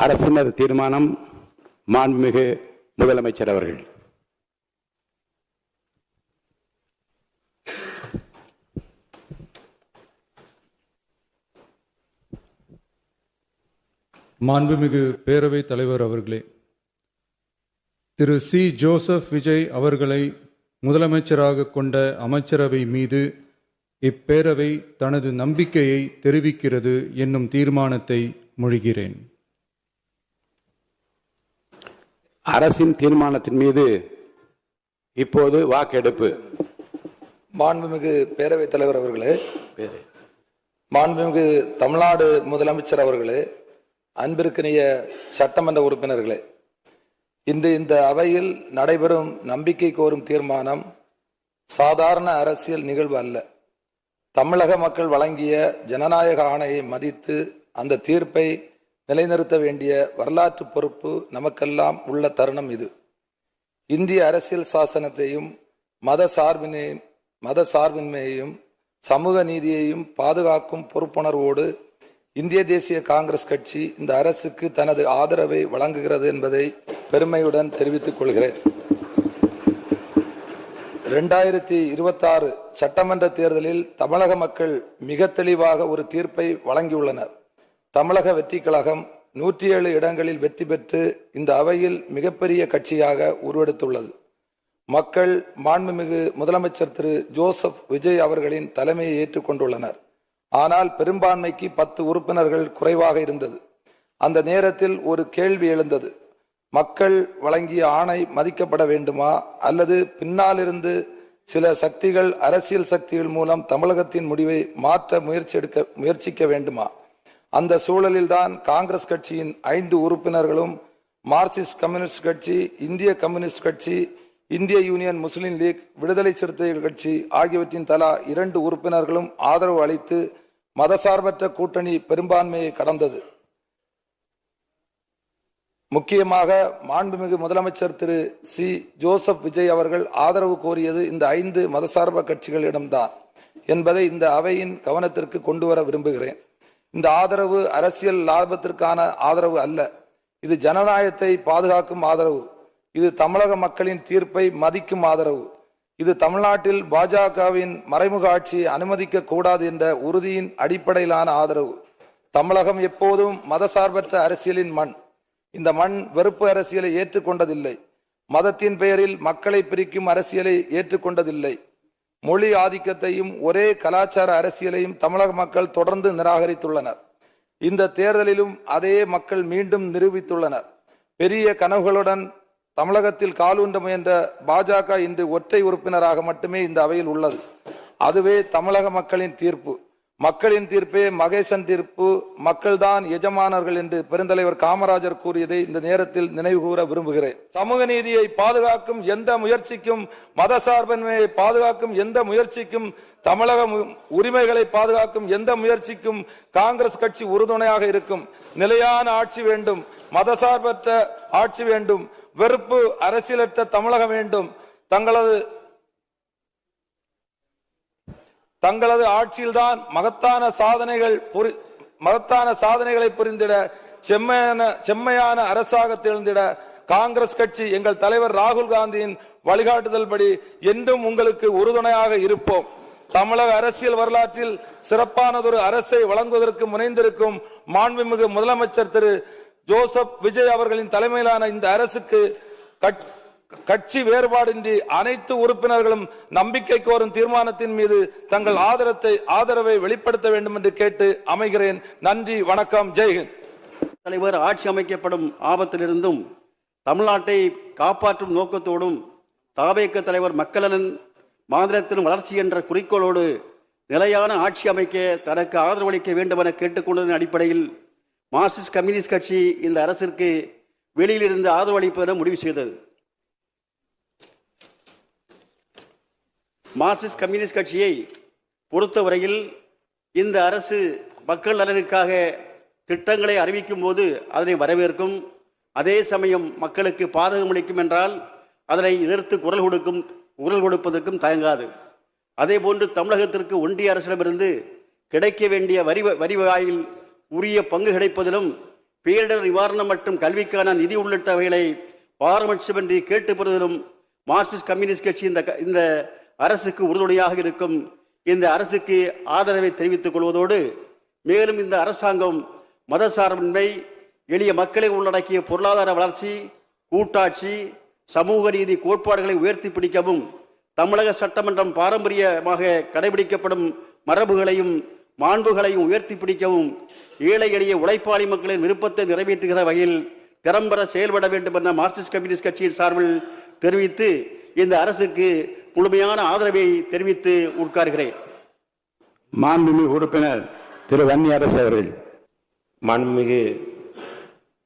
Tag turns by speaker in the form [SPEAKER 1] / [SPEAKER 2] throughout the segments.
[SPEAKER 1] அரசினர் தீர்மானம். மாண்புமிகு முதலமைச்சர் அவர்கள்.
[SPEAKER 2] மாண்புமிகு பேரவைத் தலைவர் அவர்களே, திரு சி. ஜோசப் விஜய் அவர்களை முதலமைச்சராக கொண்ட அமைச்சரவை மீது இப்பேரவை தனது நம்பிக்கையை தெரிவிக்கிறது என்னும் தீர்மானத்தை மொழிகிறேன்.
[SPEAKER 1] அரசின் தீர்மானத்தின் மீது இப்போது வாக்கெடுப்பு.
[SPEAKER 3] மாண்புமிகு பேரவைத் தலைவர் அவர்களே, மாண்புமிகு தமிழ்நாடு முதலமைச்சர் அவர்களே, அன்பிற்கினிய சட்டமன்ற உறுப்பினர்களே, இன்று இந்த அவையில் நடைபெறும் நம்பிக்கை கோரும் தீர்மானம் சாதாரண அரசியல் நிகழ்வு அல்ல. தமிழக மக்கள் வழங்கிய ஜனநாயக ஆணையை மதித்து அந்த தீர்ப்பை நிலைநிறுத்த வேண்டிய வரலாற்று பொறுப்பு நமக்கெல்லாம் உள்ள தருணம் இது. இந்திய அரசியல் சாசனத்தையும் மத சார்பின்மையையும் சமூக நீதியையும் பாதுகாக்கும் பொறுப்புணர்வோடு இந்திய தேசிய காங்கிரஸ் கட்சி இந்த அரசுக்கு தனது ஆதரவை வழங்குகிறது என்பதை பெருமையுடன் தெரிவித்துக் கொள்கிறேன். 2026 சட்டமன்ற தேர்தலில் தமிழக மக்கள் மிக தெளிவாக ஒரு தீர்ப்பை வழங்கியுள்ளனர். தமிழக வெற்றி கழகம் 107 இடங்களில் வெற்றி பெற்று இந்த அவையில் மிகப்பெரிய கட்சியாக உருவெடுத்துள்ளது. மக்கள் மாண்புமிகு முதலமைச்சர் திரு ஜோசப் விஜய் அவர்களின் தலைமையை ஏற்றுக்கொண்டுள்ளனர். ஆனால் பெரும்பான்மைக்கு 10 உறுப்பினர்கள் குறைவாக இருந்தது. அந்த நேரத்தில் ஒரு கேள்வி எழுந்தது. மக்கள் வழங்கிய ஆணை மதிக்கப்பட வேண்டுமா, அல்லது பின்னாலிருந்து சில சக்திகள், அரசியல் சக்திகள் மூலம் தமிழகத்தின் முடிவை மாற்ற முயற்சிக்க வேண்டுமா? அந்த சூழலில்தான் காங்கிரஸ் கட்சியின் 5 உறுப்பினர்களும், மார்க்சிஸ்ட் கம்யூனிஸ்ட் கட்சி, இந்திய கம்யூனிஸ்ட் கட்சி, இந்திய யூனியன் முஸ்லிம் லீக், விடுதலை சிறுத்தைகள் கட்சி ஆகியவற்றின் தலா 2 உறுப்பினர்களும் ஆதரவு அளித்து மதசார்பற்ற கூட்டணி பெரும்பான்மையை கடந்தது. முக்கியமாக மாண்புமிகு முதலமைச்சர் திரு சி. ஜோசப் விஜய் அவர்கள் ஆதரவு கோரியது இந்த 5 மதசார்ப கட்சிகளிடம்தான் என்பதை இந்த அவையின் கவனத்திற்கு கொண்டு வர விரும்புகிறேன். இந்த ஆதரவு அரசியல் லாபத்திற்கான ஆதரவு அல்ல. இது ஜனநாயகத்தை பாதுகாக்கும் ஆதரவு. இது தமிழக மக்களின் தீர்ப்பை மதிக்கும் ஆதரவு. இது தமிழ்நாட்டில் பாஜகவின் மறைமுக ஆட்சியை அனுமதிக்க கூடாது என்ற உறுதியின் அடிப்படையிலான ஆதரவு. தமிழகம் எப்போதும் மதசார்பற்ற அரசியலின் மண். இந்த மண் வெறுப்பு அரசியலை ஏற்றுக்கொண்டதில்லை. மதத்தின் பெயரில் மக்களை பிரிக்கும் அரசியலை ஏற்றுக்கொண்டதில்லை. மொழி ஆதிக்கத்தையும் ஒரே கலாச்சார அரசியலையும் தமிழக மக்கள் தொடர்ந்து நிராகரித்துள்ளனர். இந்த தேர்தலிலும் அதே மக்கள் மீண்டும் நிரூபித்துள்ளனர். பெரிய கனவுகளுடன் தமிழகத்தில் காலூன்ற முயன்ற பாஜக இன்று ஒற்றை உறுப்பினராக மட்டுமே இந்த அவையில் உள்ளது. அதுவே தமிழக மக்களின் தீர்ப்பு. மக்களின் தீர்ப்பே மகேசன் தீர்ப்பு. மக்கள்தான் எஜமானர்கள் என்று பெருந்தலைவர் காமராஜர் கூறியதை இந்த நேரத்தில் நினைவுகூர விரும்புகிறேன். சமூக நீதியை பாதுகாக்கும் எந்த முயற்சிக்கும், மதசார்பின்மையை பாதுகாக்கும் எந்த முயற்சிக்கும், தமிழக உரிமைகளை பாதுகாக்கும் எந்த முயற்சிக்கும் காங்கிரஸ் கட்சி உறுதுணையாக இருக்கும். நிலையான ஆட்சி வேண்டும், மதசார்பற்ற ஆட்சி வேண்டும், வெறுப்பு அரசியலற்ற தமிழகம் வேண்டும். தங்களது ஆட்சியில்தான் மகத்தான சாதனைகளை புரிந்திட, செம்மையான அரசாக திகழ்ந்திட காங்கிரஸ் கட்சி எங்கள் தலைவர் ராகுல் காந்தியின் வழிகாட்டுதல் படி என்றும் உங்களுக்கு உறுதுணையாக இருப்போம். தமிழக அரசியல் வரலாற்றில் சிறப்பானதொரு அரசை வழங்குவதற்கு முனைந்திருக்கும் மாண்புமிகு முதலமைச்சர் திரு ஜோசப் விஜய் அவர்களின் தலைமையிலான இந்த அரசுக்கு கட்சி வேறுபாடின்றி அனைத்து உறுப்பினர்களும் நம்பிக்கை கோரும் தீர்மானத்தின் மீது தங்கள் ஆதரவை வெளிப்படுத்த வேண்டும் என்று கேட்டு அமைகிறேன். நன்றி, வணக்கம், ஜெய்ஹிந்த்.
[SPEAKER 4] தலைவர் ஆட்சி அமைக்கப்படும் ஆபத்திலிருந்தும் தமிழ்நாட்டை காப்பாற்றும் நோக்கத்தோடும் தாவேக தலைவர் மக்களின் மாநிலத்தின் வளர்ச்சி என்ற குறிக்கோளோடு நிலையான ஆட்சி அமைக்க தனக்கு ஆதரவளிக்க வேண்டும் என கேட்டுக்கொண்டதன் அடிப்படையில் மார்க்சிஸ்ட் கம்யூனிஸ்ட் கட்சி இந்த அரசிற்கு வெளியிலிருந்து ஆதரவளிப்பதென முடிவு செய்தது. மார்க்சிஸ்ட் கம்யூனிஸ்ட் கட்சியை பொறுத்தவரையில் இந்த அரசு மக்கள் நலனுக்காக திட்டங்களை அறிவிக்கும் போது அதனை வரவேற்கும். அதே சமயம் மக்களுக்கு பாதகமளிக்கும் என்றால் அதனை எதிர்த்து குரல் கொடுப்பதற்கும் தயங்காது. அதே போன்று தமிழகத்திற்கு ஒன்றிய அரசிடமிருந்து கிடைக்க வேண்டிய வரி வாயில் உரிய பங்கு கிடைப்பதிலும் பேரிடர் நிவாரணம் மற்றும் கல்விக்கான நிதி உள்ளிட்டவைகளை பாரபட்சமின்றி கேட்டு பெறுவதிலும் மார்க்சிஸ்ட் கம்யூனிஸ்ட் கட்சி இந்த அரசுக்கு உறுதுணையாக இருக்கும். இந்த அரசுக்கு ஆதரவை தெரிவித்துக் கொள்வதோடு மேலும் இந்த அரசாங்கம் மதசார்பின்மை, எளிய மக்களை உள்ளடக்கிய பொருளாதார வளர்ச்சி, கூட்டாட்சி, சமூக நீதி கோட்பாடுகளை உயர்த்தி பிடிக்கவும், தமிழக சட்டமன்றம் பாரம்பரியமாக கடைபிடிக்கப்படும் மரபுகளையும் மாண்புகளையும் உயர்த்தி பிடிக்கவும், ஏழை எளிய உழைப்பாளி மக்களின் விருப்பத்தை நிறைவேற்றுகிற வகையில் திறம்பட செயல்பட வேண்டும் என மார்க்சிஸ்ட் கம்யூனிஸ்ட் கட்சியின் சார்பில் தெரிவித்து இந்த அரசுக்கு முழுமையான ஆதரவை தெரிவித்து உட்கார்கிறேன்.
[SPEAKER 1] மாண்புமிகு உறுப்பினர் திரு வன்னியரசு அவர்கள்.
[SPEAKER 5] மாண்புமிகு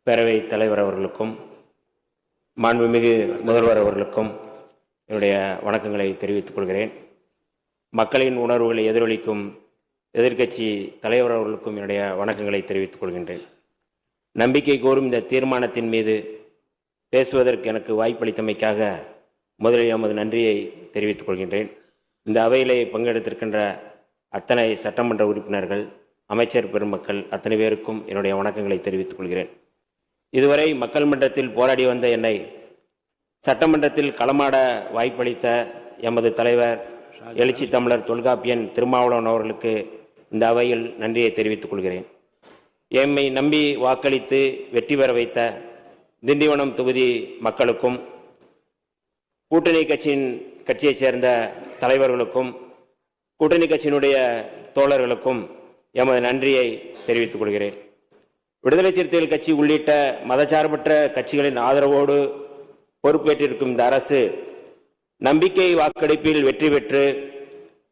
[SPEAKER 5] பேரவை தலைவர் அவர்களுக்கும் மாண்புமிகு முதல்வர் அவர்களுக்கும் என்னுடைய வணக்கங்களை தெரிவித்துக் கொள்கிறேன். மக்களின் உணர்வுகளை எதிரொலிக்கும் எதிர்க்கட்சி தலைவர் அவர்களுக்கும் என்னுடைய வணக்கங்களை தெரிவித்துக் கொள்கின்றேன். நம்பிக்கை கோரும் இந்த தீர்மானத்தின் மீது பேசுவதற்கு எனக்கு வாய்ப்பளித்தமைக்காக முதலில் எமது நன்றியை தெரிவித்துக் கொள்கின்றேன். இந்த அவையிலே பங்கெடுத்திருக்கின்ற அத்தனை சட்டமன்ற உறுப்பினர்கள், அமைச்சர் பெருமக்கள் அத்தனை பேருக்கும் என்னுடைய வணக்கங்களை தெரிவித்துக் கொள்கிறேன். இதுவரை மக்கள் மன்றத்தில் போராடி வந்த என்னை சட்டமன்றத்தில் களமாட வாய்ப்பளித்த எமது தலைவர் எழுச்சி தமிழர் தொல்காப்பியன் திருமாவளவன் அவர்களுக்கு இந்த அவையில் நன்றியை தெரிவித்துக் கொள்கிறேன். எம்மை நம்பி வாக்களித்து வெற்றி பெற வைத்த திண்டிவனம் தொகுதி மக்களுக்கும், கூட்டணி கட்சியைச் சேர்ந்த தலைவர்களுக்கும், கூட்டணி கட்சியினுடைய தோழர்களுக்கும் எமது நன்றியை தெரிவித்துக் கொள்கிறேன். விடுதலை சிறுத்தைகள் கட்சி உள்ளிட்ட மதச்சார்பற்ற கட்சிகளின் ஆதரவோடு பொறுப்பேற்றிருக்கும் இந்த அரசு நம்பிக்கை வாக்கெடுப்பில் வெற்றி பெற்று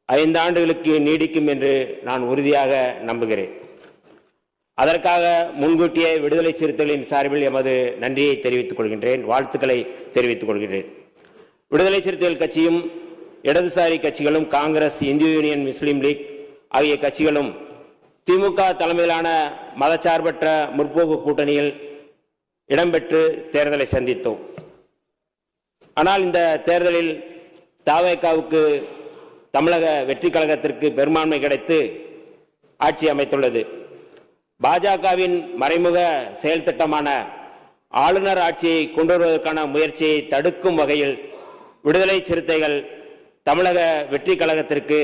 [SPEAKER 5] 5 ஆண்டுகளுக்கு நீடிக்கும் என்று நான் உறுதியாக நம்புகிறேன். அதற்காக முன்கூட்டியே விடுதலை சிறுத்தைகளின் சார்பில் எமது நன்றியை தெரிவித்துக் கொள்கின்றேன், வாழ்த்துக்களை தெரிவித்துக் கொள்கின்றேன். விடுதலை சிறுத்தைகள் கட்சியும் இடதுசாரி கட்சிகளும் காங்கிரஸ், இந்திய யூனியன் முஸ்லீம் லீக் ஆகிய கட்சிகளும் திமுக தலைமையிலான மதச்சார்பற்ற முற்போக்கு கூட்டணியில் இடம்பெற்று தேர்தலை சந்தித்தோம். ஆனால் இந்த தேர்தலில் தவேகாவுக்கு தமிழக வெற்றி கழகத்திற்கு பெரும்பான்மை கிடைத்து ஆட்சி அமைத்துள்ளது. பாஜகவின் மறைமுக செயல் திட்டமான ஆளுநர் ஆட்சியை கொண்டு வருவதற்கான முயற்சியை தடுக்கும் வகையில் விடுதலை சிறுத்தைகள் தமிழக வெற்றி கழகத்திற்கு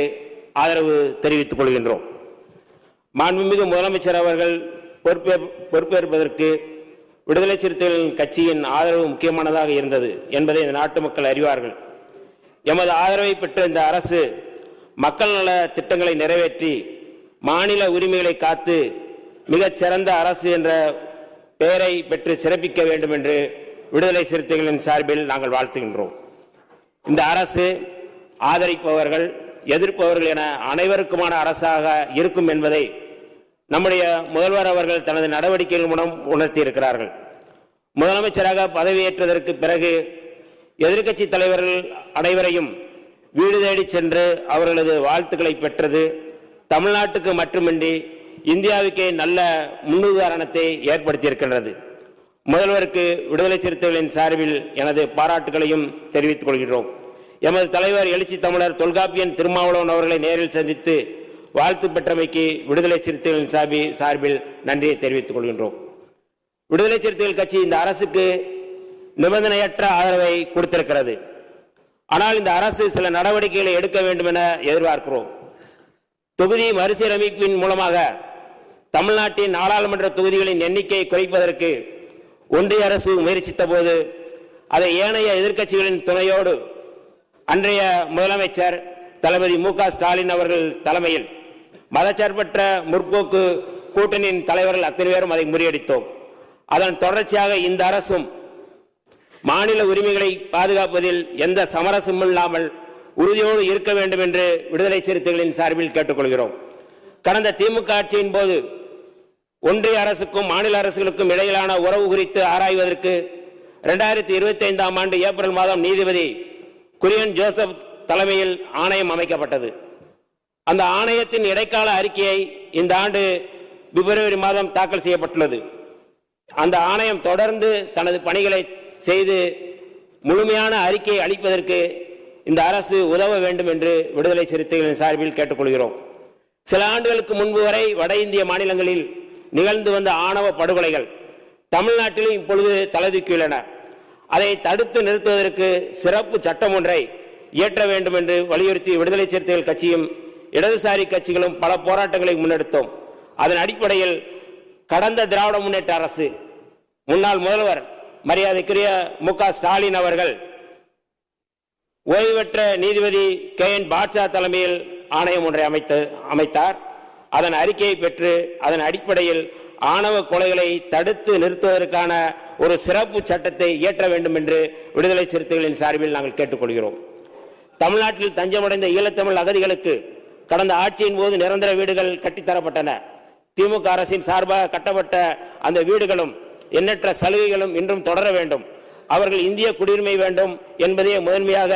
[SPEAKER 5] ஆதரவு தெரிவித்துக் கொள்கின்றோம். மாண்புமிகு முதலமைச்சர் அவர்கள் பொறுப்பேற்பதற்கு விடுதலை சிறுத்தைகள் கட்சியின் ஆதரவு முக்கியமானதாக இருந்தது என்பதை இந்த நாட்டு மக்கள் அறிவார்கள். எமது ஆதரவை பெற்ற இந்த அரசு மக்கள் நல திட்டங்களை நிறைவேற்றி மாநில உரிமைகளை காத்து மிகச் சிறந்த அரசு என்ற பெயரை பெற்று சிறப்பிக்க வேண்டும் என்று விடுதலை சிறுத்தைகளின் சார்பில் நாங்கள் வாழ்த்துகின்றோம். இந்த அரசு ஆதரிப்பவர்கள், எதிர்ப்பவர்கள் என அனைவருக்குமான அரசாக இருக்கும் என்பதை நம்முடைய முதல்வர் அவர்கள் தனது நடவடிக்கைகள் மூலம் உணர்த்தியிருக்கிறார்கள். முதலமைச்சராக பதவியேற்றதற்கு பிறகு எதிர்க்கட்சி தலைவர்கள் அனைவரையும் வீடு தேடி சென்று அவர்களது வாழ்த்துக்களை பெற்றது தமிழ்நாட்டுக்கு மட்டுமின்றி இந்தியாவுக்கே நல்ல முன்னுதாரணத்தை ஏற்படுத்தியிருக்கின்றது. முதல்வருக்கு விடுதலை சிறுத்தைகளின் சார்பில் எனது பாராட்டுகளையும் தெரிவித்துக் கொள்கிறோம். எமது தலைவர் எழுச்சி தமிழர் தொல்காப்பியன் திருமாவளவன் அவர்களை நேரில் சந்தித்து வாழ்த்து பெற்றமைக்கு விடுதலை சிறுத்தைகளின் சார்பில் நன்றியை தெரிவித்துக் கொள்கின்றோம். விடுதலை சிறுத்தைகள் கட்சி இந்த அரசுக்கு நிபந்தனையற்ற ஆதரவை கொடுத்திருக்கிறது. ஆனால் இந்த அரசு சில நடவடிக்கைகளை எடுக்க வேண்டும் என எதிர்பார்க்கிறோம். தொகுதி மறுசீரமைப்பின் மூலமாக தமிழ்நாட்டின் நாடாளுமன்ற தொகுதிகளின் எண்ணிக்கையை குறைப்பதற்கு ஒன்றிய அரசு முயற்சித்த போது அதை ஏனைய எதிர்க்கட்சிகளின் துணையோடு அன்றைய முதலமைச்சர் தளபதி மு.க. ஸ்டாலின் அவர்கள் தலைமையில் மதச்சார்பற்ற முற்போக்கு கூட்டணியின் தலைவர்கள் அத்தனை பேரும் அதை முறியடித்தோம். அதன் தொடர்ச்சியாக இந்த அரசும் மாநில உரிமைகளை பாதுகாப்பதில் எந்த சமரசமும் இல்லாமல் உறுதியோடு இருக்க வேண்டும் என்று விடுதலை சிறுத்தைகளின் சார்பில் கேட்டுக்கொள்கிறோம். கடந்த திமுக ஆட்சியின் போது ஒன்றிய அரசுக்கும் மாநில அரசுகளுக்கும் இடையிலான உறவு குறித்து ஆராய்வதற்கு 2025ஆம் ஆண்டு ஏப்ரல் மாதம் நீதிபதி குரியன் ஜோசப் தலைமையில் ஆணையம் அமைக்கப்பட்டது. அந்த ஆணையத்தின் இடைக்கால அறிக்கையை இந்த ஆண்டு பிப்ரவரி மாதம் தாக்கல் செய்யப்பட்டுள்ளது. அந்த ஆணையம் தொடர்ந்து தனது பணிகளை செய்து முழுமையான அறிக்கையை அளிப்பதற்கு இந்த அரசு உதவ வேண்டும் என்று விடுதலை சிறுத்தைகளின் சார்பில் கேட்டுக்கொள்கிறோம். சில ஆண்டுகளுக்கு முன்பு வரை வட இந்திய மாநிலங்களில் நிகழ்ந்து வந்த ஆணவ படுகொலைகள், தமிழ்நாட்டிலும் இப்பொழுது தலைதூக்கியுள்ளன. அதை தடுத்து நிறுத்துவதற்கு சிறப்பு சட்டம் ஒன்றை இயற்ற வேண்டும் என்று வலியுறுத்தி விடுதலை சிறுத்தைகள் கட்சியும் இடதுசாரி கட்சிகளும் பல போராட்டங்களை முன்னெடுத்தோம். அதன் அடிப்படையில் கடந்த திராவிட முன்னேற்ற அரசு முன்னாள் முதல்வர் மரியாதைக்குரிய மு.க. ஸ்டாலின் அவர்கள் ஓய்வு பெற்ற நீதிபதி K.N. பாட்ஷா தலைமையில் ஆணையம் ஒன்றை அமைத்தார். அதன் அறிக்கையை பெற்று அதன் அடிப்படையில் ஆணவ கொலைகளை தடுத்து நிறுத்துவதற்கான ஒரு சிறப்பு சட்டத்தை இயற்ற வேண்டும் என்று விடுதலை சிறுத்தைகளின் சார்பில் நாங்கள் கேட்டுக்கொள்கிறோம். தமிழ்நாட்டில் தஞ்சமடைந்த ஈழத்தமிழ் அகதிகளுக்கு கடந்த ஆட்சியின் போது நிரந்தர வீடுகள் கட்டித்தரப்பட்டன. திமுக அரசின் சார்பாக கட்டப்பட்ட அந்த வீடுகளும் எண்ணற்ற சலுகைகளும் இன்றும் தொடர வேண்டும். அவர்கள் இந்திய குடியுரிமை வேண்டும் என்பதையே முதன்மையாக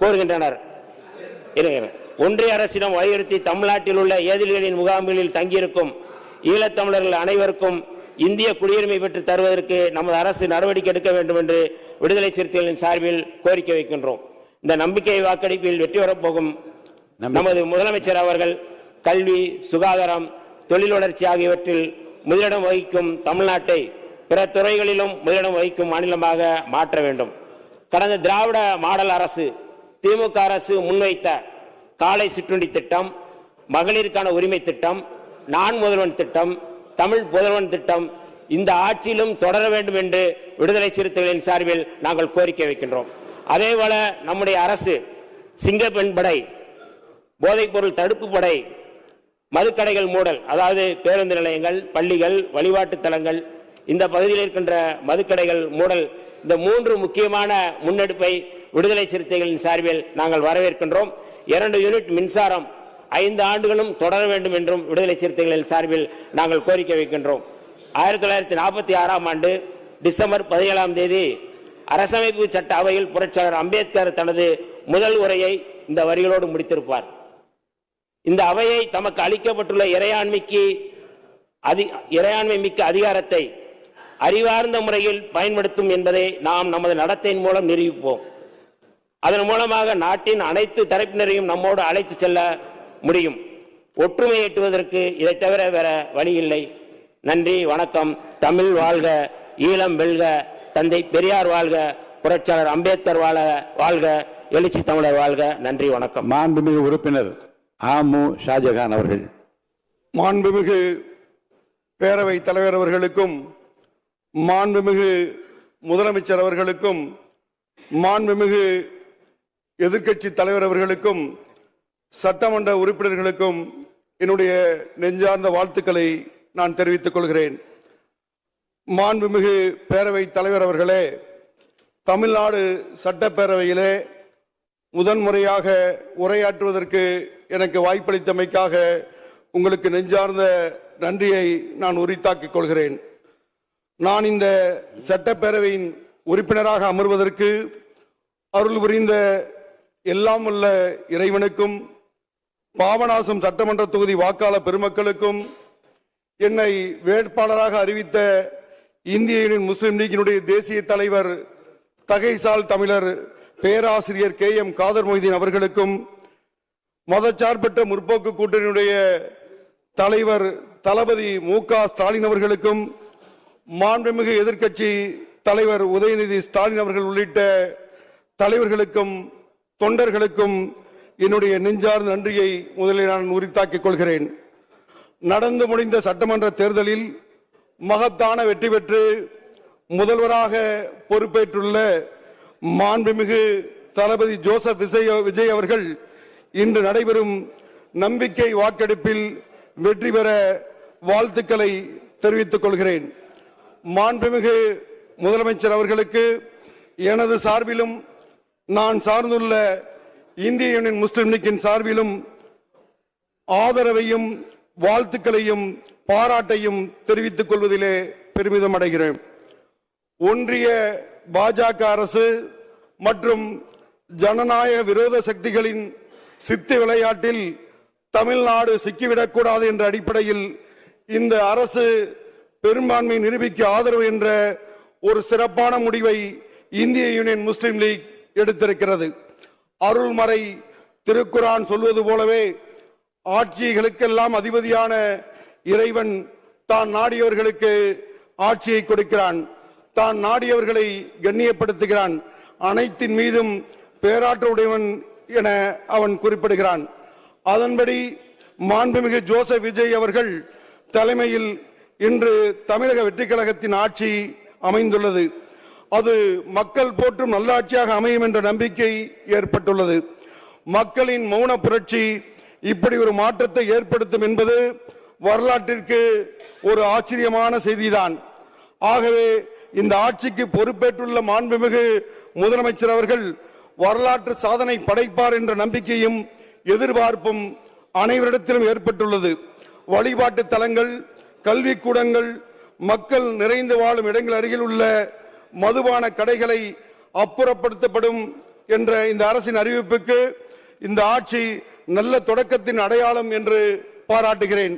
[SPEAKER 5] கோருகின்றனர். ஒன்றிய அரசிடம் வலியுறுத்தி தமிழ்நாட்டில் உள்ள ஏதிலிகளின் முகாம்களில் தங்கியிருக்கும் ஈழத்தமிழர்கள் அனைவருக்கும் இந்திய குடியுரிமை பெற்று தருவதற்கு நமது அரசு நடவடிக்கை எடுக்க வேண்டும் என்று விடுதலை சிறுத்தைகளின் சார்பில் கோரிக்கை வைக்கின்றோம். இந்த நம்பிக்கை வாக்கெடுப்பில் வெற்றி பெறப்போகும் நமது முதலமைச்சர் அவர்கள் கல்வி, சுகாதாரம், தொழில் வளர்ச்சி ஆகியவற்றில் முதலிடம் வகிக்கும் தமிழ்நாட்டை பிற துறைகளிலும் முதலிடம் வகிக்கும் மாநிலமாக மாற்ற வேண்டும். கடந்த திராவிட மாடல் அரசு திமுக அரசு முன்வைத்த காலை சிற்றுண்டி திட்டம், மகளிருக்கான உரிமை திட்டம், நான் முதல்வன் திட்டம், தமிழ் புதல்வன் திட்டம் இந்த ஆட்சியிலும் தொடர வேண்டும் என்று விடுதலை சிறுத்தைகளின் சார்பில் நாங்கள் கோரிக்கை வைக்கின்றோம். அதேபோல நம்முடைய அரசு சிங்கப்பெண் படை, போதைப்பொருள் தடுப்பு படை, மதுக்கடைகள் மூடல், அதாவது பேருந்து நிலையங்கள், பள்ளிகள், வழிபாட்டு தலங்கள், இந்த பகுதியில் இருக்கின்ற மதுக்கடைகள் மூடல், இந்த 3 முக்கியமான முன்னெடுப்பை விடுதலை சிறுத்தைகளின் சார்பில் நாங்கள் வரவேற்கின்றோம். 2 யூனிட் மின்சாரம் 5 ஆண்டுகளும் தொடர வேண்டும் என்றும் விடுதலை சிறுத்தைகளின் சார்பில் நாங்கள் கோரிக்கை வைக்கின்றோம். 1946ஆம் ஆண்டு டிசம்பர் 17ஆம் தேதி அரசமைப்பு சட்ட அவையில் புரட்சியாளர் அம்பேத்கர் தனது முதல் உரையை இந்த வரிகளோடு முடித்திருப்பார். இந்த அவையை தமக்கு அளிக்கப்பட்டுள்ள இறையாண்மை மிக்க அதிகாரத்தை அறிவார்ந்த முறையில் பயன்படுத்தும் என்பதை நாம் நமது நடத்தையின் மூலம் நிரூபிப்போம். அதன் மூலமாக நாட்டின் அனைத்து தரப்பினரையும் நம்மோடு அழைத்து செல்ல முடியும். ஒற்றுமை எட்டுவதற்கு இதை தவிர வேற வழி இல்லை. நன்றி, வணக்கம். தமிழ் வாழ்க, ஈழம் வெல்க, தந்தை பெரியார் வாழ்க, புரட்சியாளர் அம்பேத்கர் வாழ்க, எழுச்சி தமிழர் வாழ்க. நன்றி, வணக்கம்.
[SPEAKER 1] மாண்புமிகு உறுப்பினர் ஆமு ஷாஜகான் அவர்கள்.
[SPEAKER 6] மாண்புமிகு பேரவை தலைவர் அவர்களுக்கும், மாண்புமிகு முதலமைச்சர் அவர்களுக்கும், மாண்புமிகு எதிர்க்கட்சி தலைவர் அவர்களுக்கும், சட்டமன்ற உறுப்பினர்களுக்கும் என்னுடைய நெஞ்சார்ந்த வாழ்த்துக்களை நான் தெரிவித்துக் கொள்கிறேன். மாண்புமிகு பேரவை தலைவர் அவர்களே, தமிழ்நாடு சட்டப்பேரவையிலே முதன்முறையாக உரையாற்றுவதற்கு எனக்கு வாய்ப்பளித்தமைக்காக உங்களுக்கு நெஞ்சார்ந்த நன்றியை நான் உரித்தாக்கிக் கொள்கிறேன். நான் இந்த சட்டப்பேரவையின் உறுப்பினராக அமர்வதற்கு அருள் புரிந்த எல்லாம் உள்ள இறைவனுக்கும், பாபநாசம் சட்டமன்ற தொகுதி வாக்காளர் பெருமக்களுக்கும், என்னை வேட்பாளராக அறிவித்த இந்திய யூனியன் முஸ்லிம் லீக்கினுடைய தேசிய தலைவர் தகைசால் தமிழர் பேராசிரியர் K.M. காதர் மொய்தீன் அவர்களுக்கும், மதச்சார்பற்ற முற்போக்கு கூட்டணியுடைய தலைவர் தளபதி மு.க. ஸ்டாலின் அவர்களுக்கும், மாண்புமிகு எதிர்க்கட்சி தலைவர் உதயநிதி ஸ்டாலின் அவர்கள் உள்ளிட்ட தலைவர்களுக்கும் தொண்டர்களுக்கும் என்னுடைய நெஞ்சார்ந்த நன்றியை முதலில் நான் உரித்தாக்கிக் கொள்கிறேன். நடந்து முடிந்த சட்டமன்ற தேர்தலில் மகத்தான வெற்றி பெற்று முதல்வராக பொறுப்பேற்றுள்ள மாண்புமிகு தளபதி ஜோசப் விஜய் அவர்கள் இன்று நடைபெறும் நம்பிக்கை வாக்கெடுப்பில் வெற்றி பெற வாழ்த்துக்களை தெரிவித்துக் கொள்கிறேன். மாண்புமிகு முதலமைச்சர் அவர்களுக்கு எனது சார்பிலும் நான் சார்ந்துள்ள இந்திய யூனியன் முஸ்லிம் லீக்கின் சார்பிலும் ஆதரவையும் வாழ்த்துக்களையும் பாராட்டையும் தெரிவித்துக் கொள்வதிலே பெருமிதம் அடைகிறேன். ஒன்றிய பாஜக அரசு மற்றும் ஜனநாயக விரோத சக்திகளின் சித்து விளையாட்டில் தமிழ்நாடு சிக்கிவிடக்கூடாது என்ற அடிப்படையில் இந்த அரசு பெரும்பான்மை நிரூபிக்க ஆதரவு என்ற ஒரு சிறப்பான முடிவை இந்திய யூனியன் முஸ்லிம் லீக் எடுத்திருக்கிறது. அருள்மறை திருக்குரான் சொல்வது போலவே ஆட்சிகளுக்கெல்லாம் அதிபதியான இறைவன் தான் நாடியவர்களுக்கு ஆட்சியை கொடுக்கிறான். தான் நாடியவர்களை கண்ணியப்படுத்துகிறான். அனைத்தின் மீதும் பேராற்றலுடையவன் என அவன் குறிப்பிடுகிறான். அதன்படி மாண்புமிகு ஜோசப் விஜய் அவர்கள் தலைமையில் இன்று தமிழக வெற்றிக் கழகத்தின் ஆட்சி அமைந்துள்ளது. அது மக்கள் போற்றும் நல்லாட்சியாக அமையும் என்ற நம்பிக்கை ஏற்பட்டுள்ளது. மக்களின் மௌன புரட்சி இப்படி ஒரு மாற்றத்தை ஏற்படுத்தும் என்பது வரலாற்றிற்கு ஒரு ஆச்சரியமான செய்திதான். ஆகவே இந்த ஆட்சிக்கு பொறுப்பேற்றுள்ள மாண்புமிகு முதலமைச்சர் அவர்கள் வரலாற்று சாதனை படைப்பார் என்ற நம்பிக்கையும் எதிர்பார்ப்பும் அனைவரிடத்திலும் ஏற்பட்டுள்ளது. வழிபாட்டு தலங்கள், கல்விக்கூடங்கள், மக்கள் நிறைந்து வாழும் இடங்கள் அருகில் உள்ள மதுபான கடைகளை அப்புறப்படுத்தப்படும் என்ற இந்த அரசின் அறிவிப்புக்கு இந்த ஆட்சி நல்ல தொடக்கத்தின் அடையாளம் என்று பாராட்டுகிறேன்.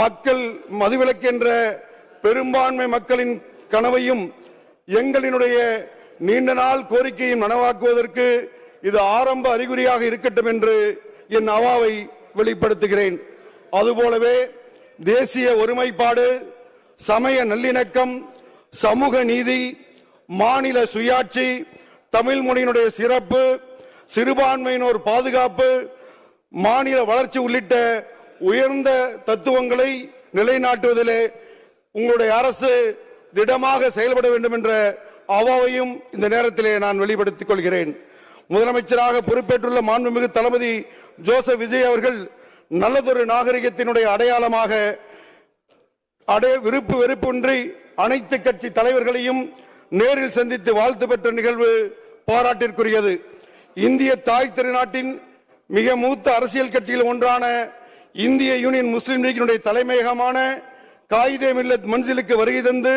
[SPEAKER 6] மக்கள் மதுவிலக்கு என்ற பெரும்பான்மை மக்களின் கனவையும் எங்களினுடைய நீண்ட நாள் கோரிக்கையும் நனவாக்குவதற்கு இது ஆரம்ப அறிகுறியாக இருக்கட்டும் என்று என் அவாவை வெளிப்படுத்துகிறேன். அதுபோலவே தேசிய ஒருமைப்பாடு, சமய நல்லிணக்கம், சமூக நீதி, மாநில சுயாட்சி, தமிழ் மொழியினுடைய சிறப்பு, சிறுபான்மையினோர் பாதுகாப்பு, மாநில வளர்ச்சி உள்ளிட்ட உயர்ந்த தத்துவங்களை நிலைநாட்டுவதிலே உங்களுடைய அரசு திடமாக செயல்பட வேண்டும் என்ற அவாவையும் இந்த நேரத்திலே நான் வெளிப்படுத்திக் கொள்கிறேன். முதலமைச்சராக பொறுப்பேற்றுள்ள மாண்புமிகு தளபதி ஜோசப் விஜய் அவர்கள் நல்லதொரு நாகரிகத்தினுடைய அடையாளமாக விருப்பு வெறுப்பின்றி அனைத்து கட்சி தலைவர்களையும் நேரில் சந்தித்து வாழ்த்து பெற்ற நிகழ்வு பாராட்டிற்குரியது. இந்திய தாய் திருநாட்டின் மிக மூத்த அரசியல் கட்சியில் ஒன்றான இந்திய யூனியன் முஸ்லிம் லீக்கினுடைய தலைமையகமான காயிதே மில்லத் மன்சிலுக்கு வருகை தந்து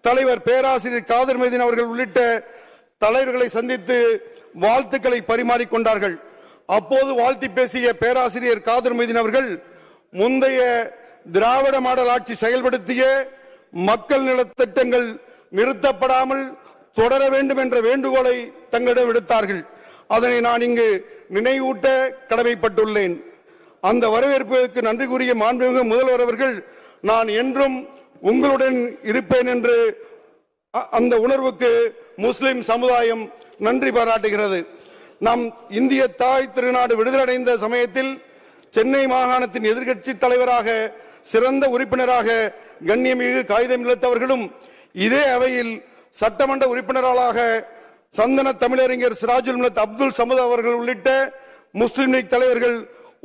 [SPEAKER 6] தலைவர் பேராசிரியர் காதர் மைதீன் அவர்கள் உள்ளிட்ட தலைவர்களை சந்தித்து வாழ்த்துக்களை பரிமாறிக்கொண்டார்கள். அப்போது வாழ்த்தி பேசிய பேராசிரியர் காதர் மைதீன் அவர்கள் முந்தைய திராவிட மாடல் ஆட்சி செயல்படுத்திய மக்கள் நலத்திட்டங்கள் நிறுத்தப்படாமல் தொடர வேண்டும் என்ற வேண்டுகோளை தங்களிடம் விடுத்தார்கள். அதனை நான் இங்கு நினைவூட்ட கடமைப்பட்டுள்ளேன். அந்த வரவேற்புக்கு நன்றி கூறிய மாண்புமிகு முதல்வர் அவர்கள் நான் என்றும் உங்களுடன் இருப்பேன் என்று அந்த உணர்வுக்கு முஸ்லிம் சமுதாயம் நன்றி பாராட்டுகிறது. நம் இந்திய தாய் திருநாடு விடுதலையடைந்த சமயத்தில் சென்னை மாகாணத்தின் எதிர்க்கட்சி தலைவராக சிறந்த உறுப்பினராக கண்ணியமிகு காயிதே மில்லத் அவர்களும் இதே அவையில் சட்டமன்ற உறுப்பினர்களாக சந்தன தமிழறிஞர் சிராஜுல் மில்லத் அப்துல் சமத் அவர்கள் உள்ளிட்ட முஸ்லிம் லீக் தலைவர்கள்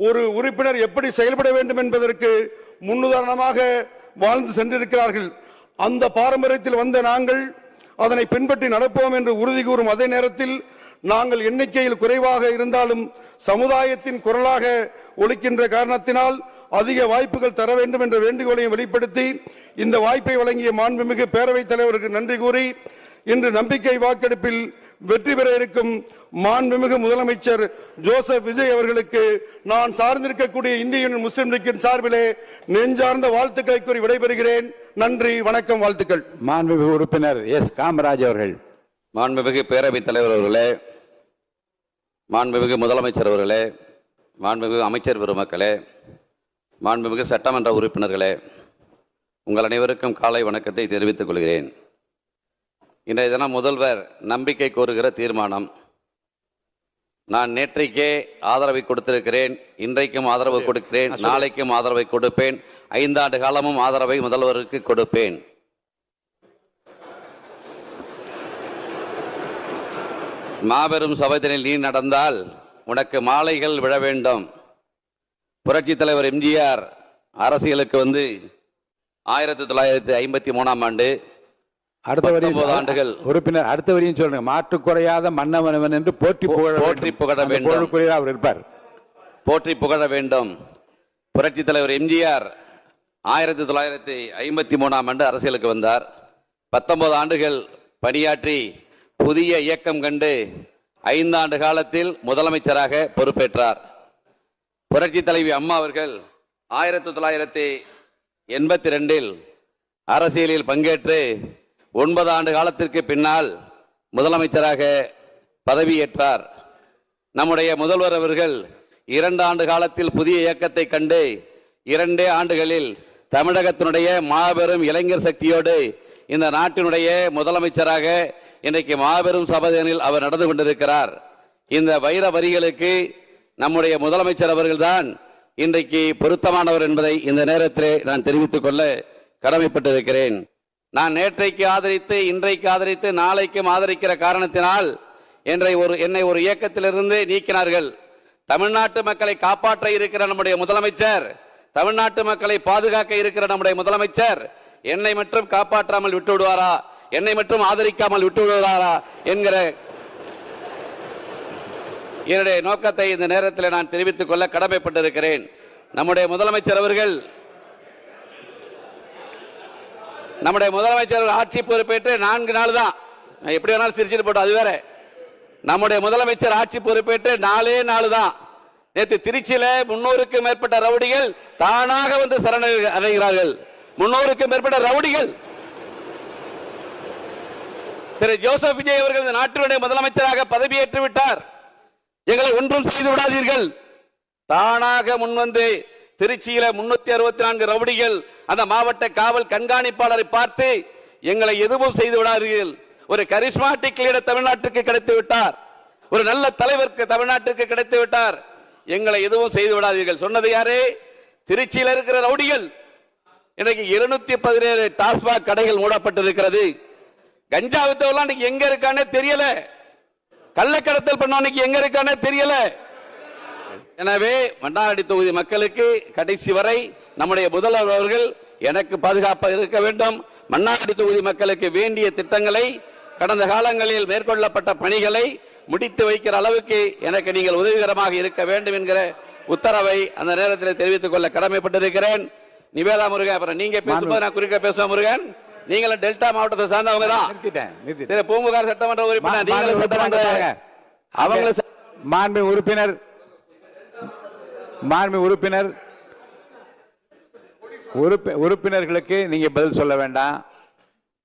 [SPEAKER 6] ஒரு உறுப்பினர் எப்படி செயல்பட வேண்டும் என்பதற்கு முன்னுதாரணமாக வாழ்ந்து சென்றிருக்கிறார்கள். அந்த பாரம்பரியத்தில் வந்த நாங்கள் அதனை பின்பற்றி நடப்போம் என்று உறுதி கூறும் அதே நேரத்தில் நாங்கள் எண்ணிக்கையில் குறைவாக இருந்தாலும் சமுதாயத்தின் குரலாக ஒலிக்கின்ற காரணத்தினால் அதிக வாய்ப்புகள் தர வேண்டும் என்ற வேண்டுகோளையும் வெளிப்படுத்தி இந்த வாய்ப்பை வழங்கிய மாண்புமிகு பேரவைத் தலைவருக்கு நன்றி கூறி இன்று நம்பிக்கை வாக்கெடுப்பில் வெற்றி பெற இருக்கும் மாண்புமிகு முதலமைச்சர் ஜோசப் விஜய் அவர்களுக்கு நான் சார்ந்திருக்கக்கூடிய இந்திய யூனியன் முஸ்லிம் லீக்கின் சார்பிலே நெஞ்சார்ந்த வாழ்த்துக்களை கூறி விடைபெறுகிறேன். நன்றி, வணக்கம், வாழ்த்துக்கள்.
[SPEAKER 1] மாண்புமிகு உறுப்பினர் எஸ் காமராஜ் அவர்கள்.
[SPEAKER 7] மாண்புமிகு பேரவைத் தலைவர் அவர்களே, மாண்புமிகு முதலமைச்சர் அவர்களே, மாண்புமிகு அமைச்சர் பெருமக்களே, மாண்புமிகு சட்டமன்ற உறுப்பினர்களே, உங்கள் அனைவருக்கும் காலை வணக்கத்தை தெரிவித்துக் கொள்கிறேன். இன்றைய தினம் முதல்வர் நம்பிக்கை கோருகிற தீர்மானம். நான் நேற்றைக்கே ஆதரவை கொடுத்திருக்கிறேன், இன்றைக்கும் ஆதரவு கொடுக்கிறேன், நாளைக்கும் ஆதரவை கொடுப்பேன், 5 ஆண்டு காலமும் ஆதரவை முதல்வருக்கு கொடுப்பேன். மாபெரும் சபைதனில் நீ நடந்தால் உனக்கு மாலைகள் விழ வேண்டும். புரட்சி தலைவர் எம்ஜிஆர் அரசியலுக்கு வந்து 1953ஆம் ஆண்டு
[SPEAKER 1] அடுத்த வரையும்
[SPEAKER 7] 19 ஆண்டுகள்
[SPEAKER 1] உறுப்பினர் அடுத்த வரையும் சொல்லுங்க. மாற்று குறையாத மன்னவனவன் என்று போற்றி புகழ வேண்டும். அவர் இருப்பார்.
[SPEAKER 7] போற்றி புகழ வேண்டும். புரட்சி தலைவர் எம்ஜிஆர் 1953ஆம் ஆண்டு அரசியலுக்கு வந்தார். 19 ஆண்டுகள் பணியாற்றி புதிய இயக்கம் கண்டு 5 ஆண்டு காலத்தில் முதலமைச்சராக பொறுப்பேற்றார். புரட்சி தலைவி அம்மா அவர்கள் 1982இல் அரசியலில் பங்கேற்று 9 ஆண்டு காலத்திற்கு பின்னால் முதலமைச்சராக பதவியேற்றார். நம்முடைய முதல்வர் அவர்கள் 2 ஆண்டு காலத்தில் புதிய இயக்கத்தை கண்டு 2 ஆண்டுகளில் தமிழகத்தினுடைய மாபெரும் இளைஞர் சக்தியோடு இந்த நாட்டினுடைய முதலமைச்சராக இன்றைக்கு மாபெரும் சபதனில் அவர் நடந்து கொண்டிருக்கிறார். இந்த வைர வரிகளுக்கு நம்முடைய முதலமைச்சர் அவர்கள்தான் இன்றைக்கு பொருத்தமானவர் என்பதை இந்த நேரத்தில் நான் தெரிவித்துக் கொள்ள கடமைப்பட்டிருக்கிறேன். நான் நேற்றைக்கு ஆதரித்து இன்றைக்கு ஆதரித்து நாளைக்கும் ஆதரிக்கிற காரணத்தினால் என்னை ஒரு இயக்கத்திலிருந்து நீக்கினார்கள். தமிழ்நாட்டு மக்களை காப்பாற்ற இருக்கிற நம்முடைய முதலமைச்சர், தமிழ்நாட்டு மக்களை பாதுகாக்க இருக்கிற நம்முடைய முதலமைச்சர் என்னை மட்டும் காப்பாற்றாமல் விட்டு விடுவாரா, என்னை மட்டும் ஆதரிக்காமல் விட்டு விடுவாரா என்கிற என்னுடைய நோக்கத்தை இந்த நேரத்தில் நான் தெரிவித்துக் கொள்ள கடமைப்பட்டிருக்கிறேன். நம்முடைய முதலமைச்சர் ஆட்சி பொறுப்பேற்று 4 நாள் தான், எப்படி வேணாலும் சிரிச்சிட்டு போட்டோம், அது வேற. நம்முடைய முதலமைச்சர் ஆட்சி பொறுப்பேற்று 4 நாள் தான். நேற்று திருச்சியில 300க்கும் மேற்பட்ட ரவுடிகள் தானாக வந்து சரணடைகிறார்கள். 300க்கும் மேற்பட்ட ரவுடிகள். திரு ஜோசப் விஜய் அவர்கள் இந்த நாட்டினுடைய முதலமைச்சராக பதவியேற்று விட்டார். எங்களை ஒன்றும் செய்து விடாதீர்கள். தானாக முன்வந்து திருச்சியில 364 ரவுடிகள் அந்த மாவட்ட காவல் கண்காணிப்பாளரை பார்த்து எங்களை எதுவும் செய்து விடாதீர்கள். ஒரு கரிஸ்மாட்டிக் லீடர் தமிழ்நாட்டுக்கு கிடைத்து விட்டார், ஒரு நல்ல தலைவருக்கு தமிழ்நாட்டுக்கு கிடைத்து விட்டார், எங்களை எதுவும் செய்து விடாதீர்கள் சொன்னது யாரு? திருச்சியில் இருக்கிற ரவுடிகள். இன்றைக்கு 217 டாஸ்மாக் கடைகள் மூடப்பட்டிருக்கிறது. கஞ்சா வித்தவெல்லாம் எங்க இருக்கானே தெரியல, கள்ளக்கடத்தல் பண்ணவனுக்கு எங்க இருக்கானே தெரியல. எனவே மன்னார்குடி தொகுதி மக்களுக்கு கடைசி வரை நம்முடைய முதல்வர் அவர்கள் எனக்கு பாதுகாப்பாக இருக்க வேண்டும். மன்னார்குடி தொகுதி மக்களுக்கு வேண்டிய திட்டங்களை, கடந்த காலங்களில் மேற்கொள்ளப்பட்ட பணிகளை முடித்து வைக்கிற அளவுக்கு எனக்கு நீங்கள் உதவிகரமாக இருக்க வேண்டும் என்கிற உத்தரவை அந்த நேரத்தில் தெரிவித்துக் கொள்ள கடமைப்பட்டிருக்கிறேன். நிவேதா முருகன், அப்புறம் நீங்க பேசும்போது நான் குறுக்க பேசுவேன். முருகன், நீங்களும் டெல்டா மாவட்டத்தை சார்ந்தவங்க தான். பூம்புகார் சட்டமன்ற உறுப்பினர், நீங்களும் சட்டமன்ற
[SPEAKER 1] உறுப்பினர்களுக்கு நீங்க பதில் சொல்ல வேண்டாம்.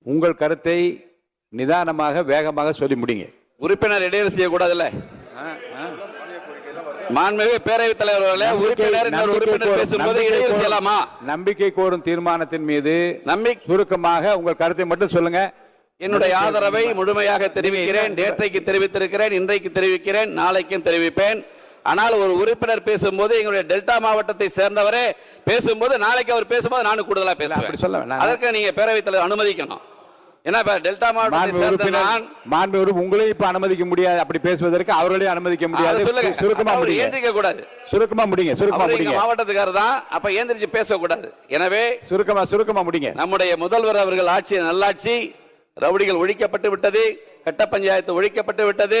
[SPEAKER 1] உங்கள் கருத்தை நிதானமாக வேகமாக சொல்லி முடிங்க.
[SPEAKER 7] உறுப்பினர் இடையூறு செய்யக்கூடாதுல்ல. மாண்புமிகு பேரவைத் தலைவர் அவர்களே, உறுப்பினர் பேசும்போது இடையூறு செய்யலாமா?
[SPEAKER 1] நம்பிக்கை கோரும் தீர்மானத்தின் மீது சுருக்கமாக உங்கள் கருத்தை மட்டும் சொல்லுங்க.
[SPEAKER 7] என்னுடைய ஆதரவை முழுமையாக தெரிவிக்கிறேன். நேற்றைக்கு தெரிவித்திருக்கிறேன், இன்றைக்கு தெரிவிக்கிறேன், நாளைக்கும் தெரிவிப்பேன். ஆனால் ஒரு உறுப்பினர் பேசும்போது எங்களுடைய டெல்டா மாவட்டத்தை சேர்ந்தவரே பேசும்போது நாளைக்கு அவர் பேசும்போது நானும் கூடுதலா பேசுவேன். அதற்கு நீங்க பேரவைத் தலைவர் அனுமதிக்கணும். ஏன்னா டெல்டா மாவட்டத்தை
[SPEAKER 1] உங்களையும் இப்ப அனுமதிக்க முடியாது, அப்படி பேசுவதற்கு அவர்களையும் அனுமதிக்க முடியாது. சுருக்கமா ஏந்திரிக்க கூடாது. சுருக்கமா முடிங்க.
[SPEAKER 7] மாவட்டத்துக்காரர் தான், அப்ப ஏந்திரிச்சு பேசக்கூடாது. எனவே
[SPEAKER 1] சுருக்கமா முடிங்க.
[SPEAKER 7] நம்முடைய முதல்வர் அவர்கள் ஆட்சி நல்லாட்சி. ரவுடிகள் ஒழிக்கப்பட்டு விட்டது, கட்ட பஞ்சாயத்து ஒழிக்கப்பட்டு விட்டது,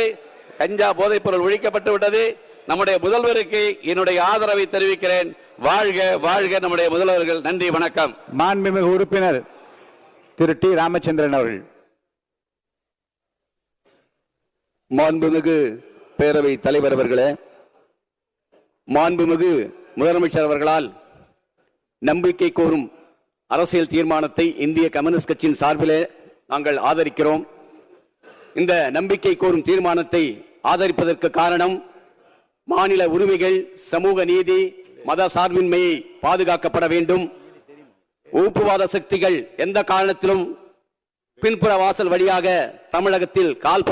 [SPEAKER 7] கஞ்சா போதைப் பொருள் ஒழிக்கப்பட்டு விட்டது. நம்முடைய முதல்வருக்கு என்னுடைய ஆதரவை தெரிவிக்கிறேன். வாழ்க வாழ்க நம்முடைய முதல்வர்கள். நன்றி, வணக்கம்.
[SPEAKER 1] மாண்புமிகு உறுப்பினர் திரு டி ராமச்சந்திரன் அவர்கள்.
[SPEAKER 8] மாண்புமிகு பேரவை தலைவர் அவர்களே, மாண்புமிகு முதலமைச்சர் அவர்களால் நம்பிக்கை கோரும் அரசியல் தீர்மானத்தை இந்திய கம்யூனிஸ்ட் கட்சியின் சார்பிலே நாங்கள் ஆதரிக்கிறோம். இந்த நம்பிக்கை கோரும் தீர்மானத்தை ஆதரிப்பதற்கு காரணம், மாநில உரிமைகள், சமூக நீதி, மத சார்பின்மையை பாதுகாக்கப்பட வேண்டும். வகுப்புவாத சக்திகள் எந்த காரணத்திலும் பின்புற வாசல் வழியாக தமிழகத்தில் கால்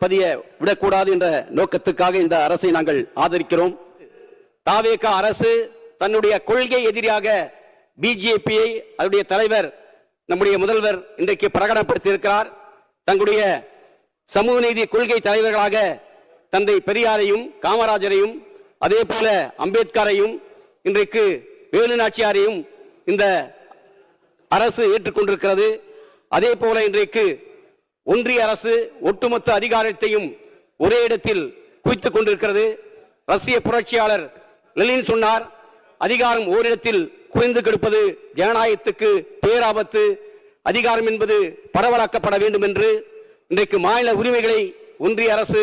[SPEAKER 8] பதிய விடக்கூடாது என்ற நோக்கத்துக்காக இந்த அரசை நாங்கள் ஆதரிக்கிறோம். தாவேக அரசு தன்னுடைய கொள்கை எதிரியாக பிஜேபியை அதனுடைய தலைவர் நம்முடைய முதல்வர் இன்றைக்கு பிரகடனப்படுத்தியிருக்கிறார். தங்களுடைய சமூக நீதி கொள்கை தலைவர்களாக தந்தை பெரியாரையும் காமராஜரையும் அதே போல அம்பேத்கரையும் இன்றைக்கு வேலு நாச்சியாரையும் இந்த அரசு ஏற்றுக்கொண்டிருக்கிறது. அதே போல இன்றைக்கு ஒன்றிய அரசு ஒட்டுமொத்த அதிகாரத்தையும் ஒரே இடத்தில் குவித்துக் கொண்டிருக்கிறது. ரஷ்ய புரட்சியாளர் லெனின் சொன்னார், அதிகாரம் ஓரிடத்தில் குறைந்து கிடப்பது ஜனநாயகத்துக்கு பேராபத்து, அதிகாரம் என்பது பரவலாக்கப்பட வேண்டும் என்று. இன்றைக்கு மாநில உரிமைகளை ஒன்றிய அரசு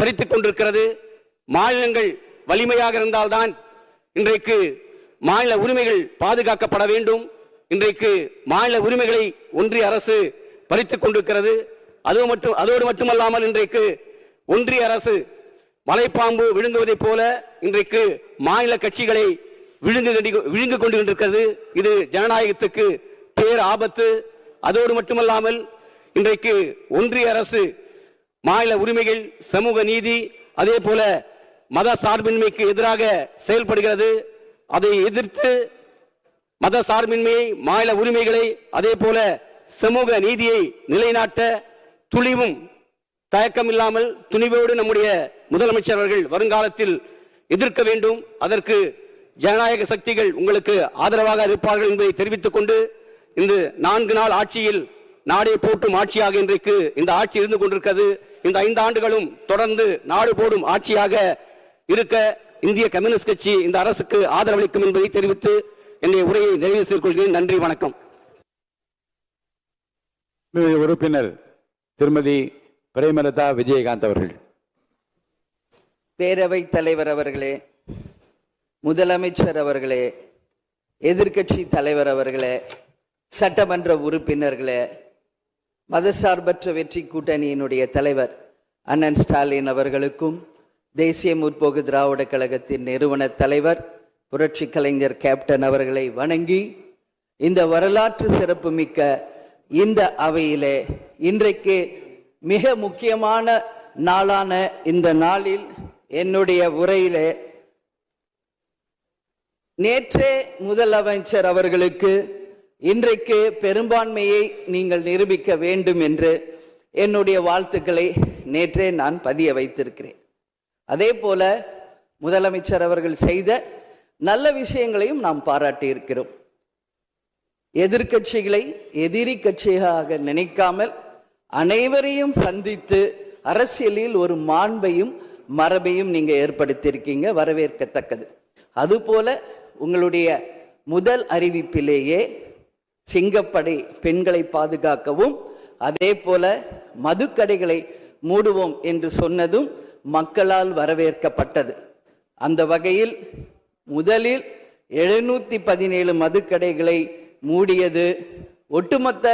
[SPEAKER 8] பறித்துக் கொண்டிருக்கிறது. மாநிலங்கள் வலிமையாக இருந்தால்தான் இன்றைக்கு மாநில உரிமைகள் பாதுகாக்கப்பட வேண்டும். இன்றைக்கு மாநில உரிமைகளை ஒன்றிய அரசு பறித்துக் கொண்டிருக்கிறது. அதோடு மட்டுமல்லாமல் இன்றைக்கு ஒன்றிய அரசு மலைப்பாம்பு விழுங்குவதை போல இன்றைக்கு மாநில கட்சிகளை விழுங்கு கொண்டிருக்கிறது. இது ஜனநாயகத்துக்கு பேர் ஆபத்து. அதோடு மட்டுமல்லாமல் இன்றைக்கு ஒன்றிய அரசு மாநில உரிமைகள், சமூக நீதி, அதே போல மத சார்பின்மைக்கு எதிராக செயல்படுகிறது. அதை எதிர்த்து மத சார்பின்மையை, மாநில உரிமைகளை, அதே போல சமூக நீதியை நிலைநாட்ட துணிவும் தயக்கம் இல்லாமல் துணிவோடு நம்முடைய முதலமைச்சர் அவர்கள் வருங்காலத்தில் எதிர்க்க வேண்டும். அதற்கு ஜனநாயக சக்திகள் உங்களுக்கு ஆதரவாக இருப்பார்கள் என்பதை தெரிவித்துக் கொண்டு, இந்த 4 நாள் ஆட்சியில் நாடே போற்றும் ஆட்சியாக இன்றைக்கு இந்த ஆட்சி இருந்து கொண்டிருக்கிறது. இந்த 5 ஆண்டுகளும் தொடர்ந்து நாடு போடும் ஆட்சியாக இருக்க இந்திய கம்யூனிஸ்ட் கட்சி இந்த அரசுக்கு ஆதரவளிக்கும் என்பதை தெரிவித்து என்னுடைய உரையை நிறைவு செய்து கொள்கிறேன். நன்றி, வணக்கம்.
[SPEAKER 1] உறுப்பினர் திருமதி பிரேமலதா விஜயகாந்த் அவர்கள்.
[SPEAKER 9] பேரவைத் தலைவர் அவர்களே, முதலமைச்சர் அவர்களே, எதிர்க்கட்சி தலைவர் அவர்களே, சட்டமன்ற உறுப்பினர்களே, மதசார்பற்ற வெற்றி கூட்டணியினுடைய தலைவர் அண்ணன் ஸ்டாலின் அவர்களுக்கும், தேசிய முற்போக்கு திராவிட கழகத்தின் நிறுவன தலைவர் புரட்சி கலைஞர் கேப்டன் அவர்களை வணங்கி, இந்த வரலாற்று சிறப்புமிக்க இந்த அவையிலே இன்றைக்கு மிக முக்கியமான நாளான இந்த நாளில் என்னுடைய உரையிலே நேற்றே முதலமைச்சர் அவர்களுக்கு இன்றைக்கு பெரும்பான்மையை நீங்கள் நிரூபிக்க வேண்டும் என்று என்னுடைய வாழ்த்துக்களை நேற்றே நான் பதிய வைத்திருக்கிறேன். அதே போல முதலமைச்சர் அவர்கள் செய்த நல்ல விஷயங்களையும் நாம் பாராட்டி இருக்கிறோம். எதிர்க்கட்சிகளை எதிரி கட்சியாக நினைக்காமல் அனைவரையும் சந்தித்து அரசியலில் ஒரு மாண்பையும் மரபையும் நீங்க ஏற்படுத்தியிருக்கீங்க, வரவேற்கத்தக்கது. அதுபோல உங்களுடைய முதல் அறிவிப்பிலேயே சிங்கப்படை பெண்களை பாதுகாக்கவும், அதே போல மதுக்கடைகளை மூடுவோம் என்று சொன்னதும் மக்களால் வரவேற்கப்பட்டது. அந்த வகையில் முதலில் 717 மதுக்கடைகளை மூடியது ஒட்டுமொத்த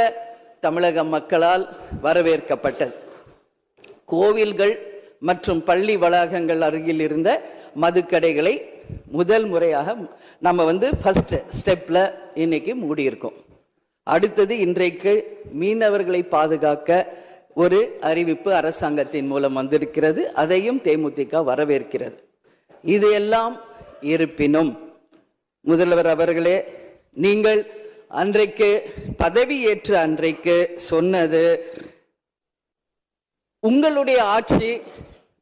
[SPEAKER 9] தமிழக மக்களால் வரவேற்கப்பட்டது. கோவில்கள் மற்றும் பள்ளி வளாகங்கள் அருகில் இருந்த மதுக்கடைகளை முதல் முறையாக நம்ம ஃபர்ஸ்ட் ஸ்டெப்ல இன்னைக்கு மூடியிருக்கோம். அடுத்தது இன்றைக்கு மீனவர்களை பாதுகாக்க ஒரு அறிவிப்பு அரசாங்கத்தின் மூலம் வந்திருக்கிறது. அதையும் தேமுதிக வரவேற்கிறது. இது எல்லாம் இருப்பினும் முதல்வர் அவர்களே, நீங்கள் அன்றைக்கு பதவியேற்ற அன்றைக்கு சொன்னது உங்களுடைய ஆட்சி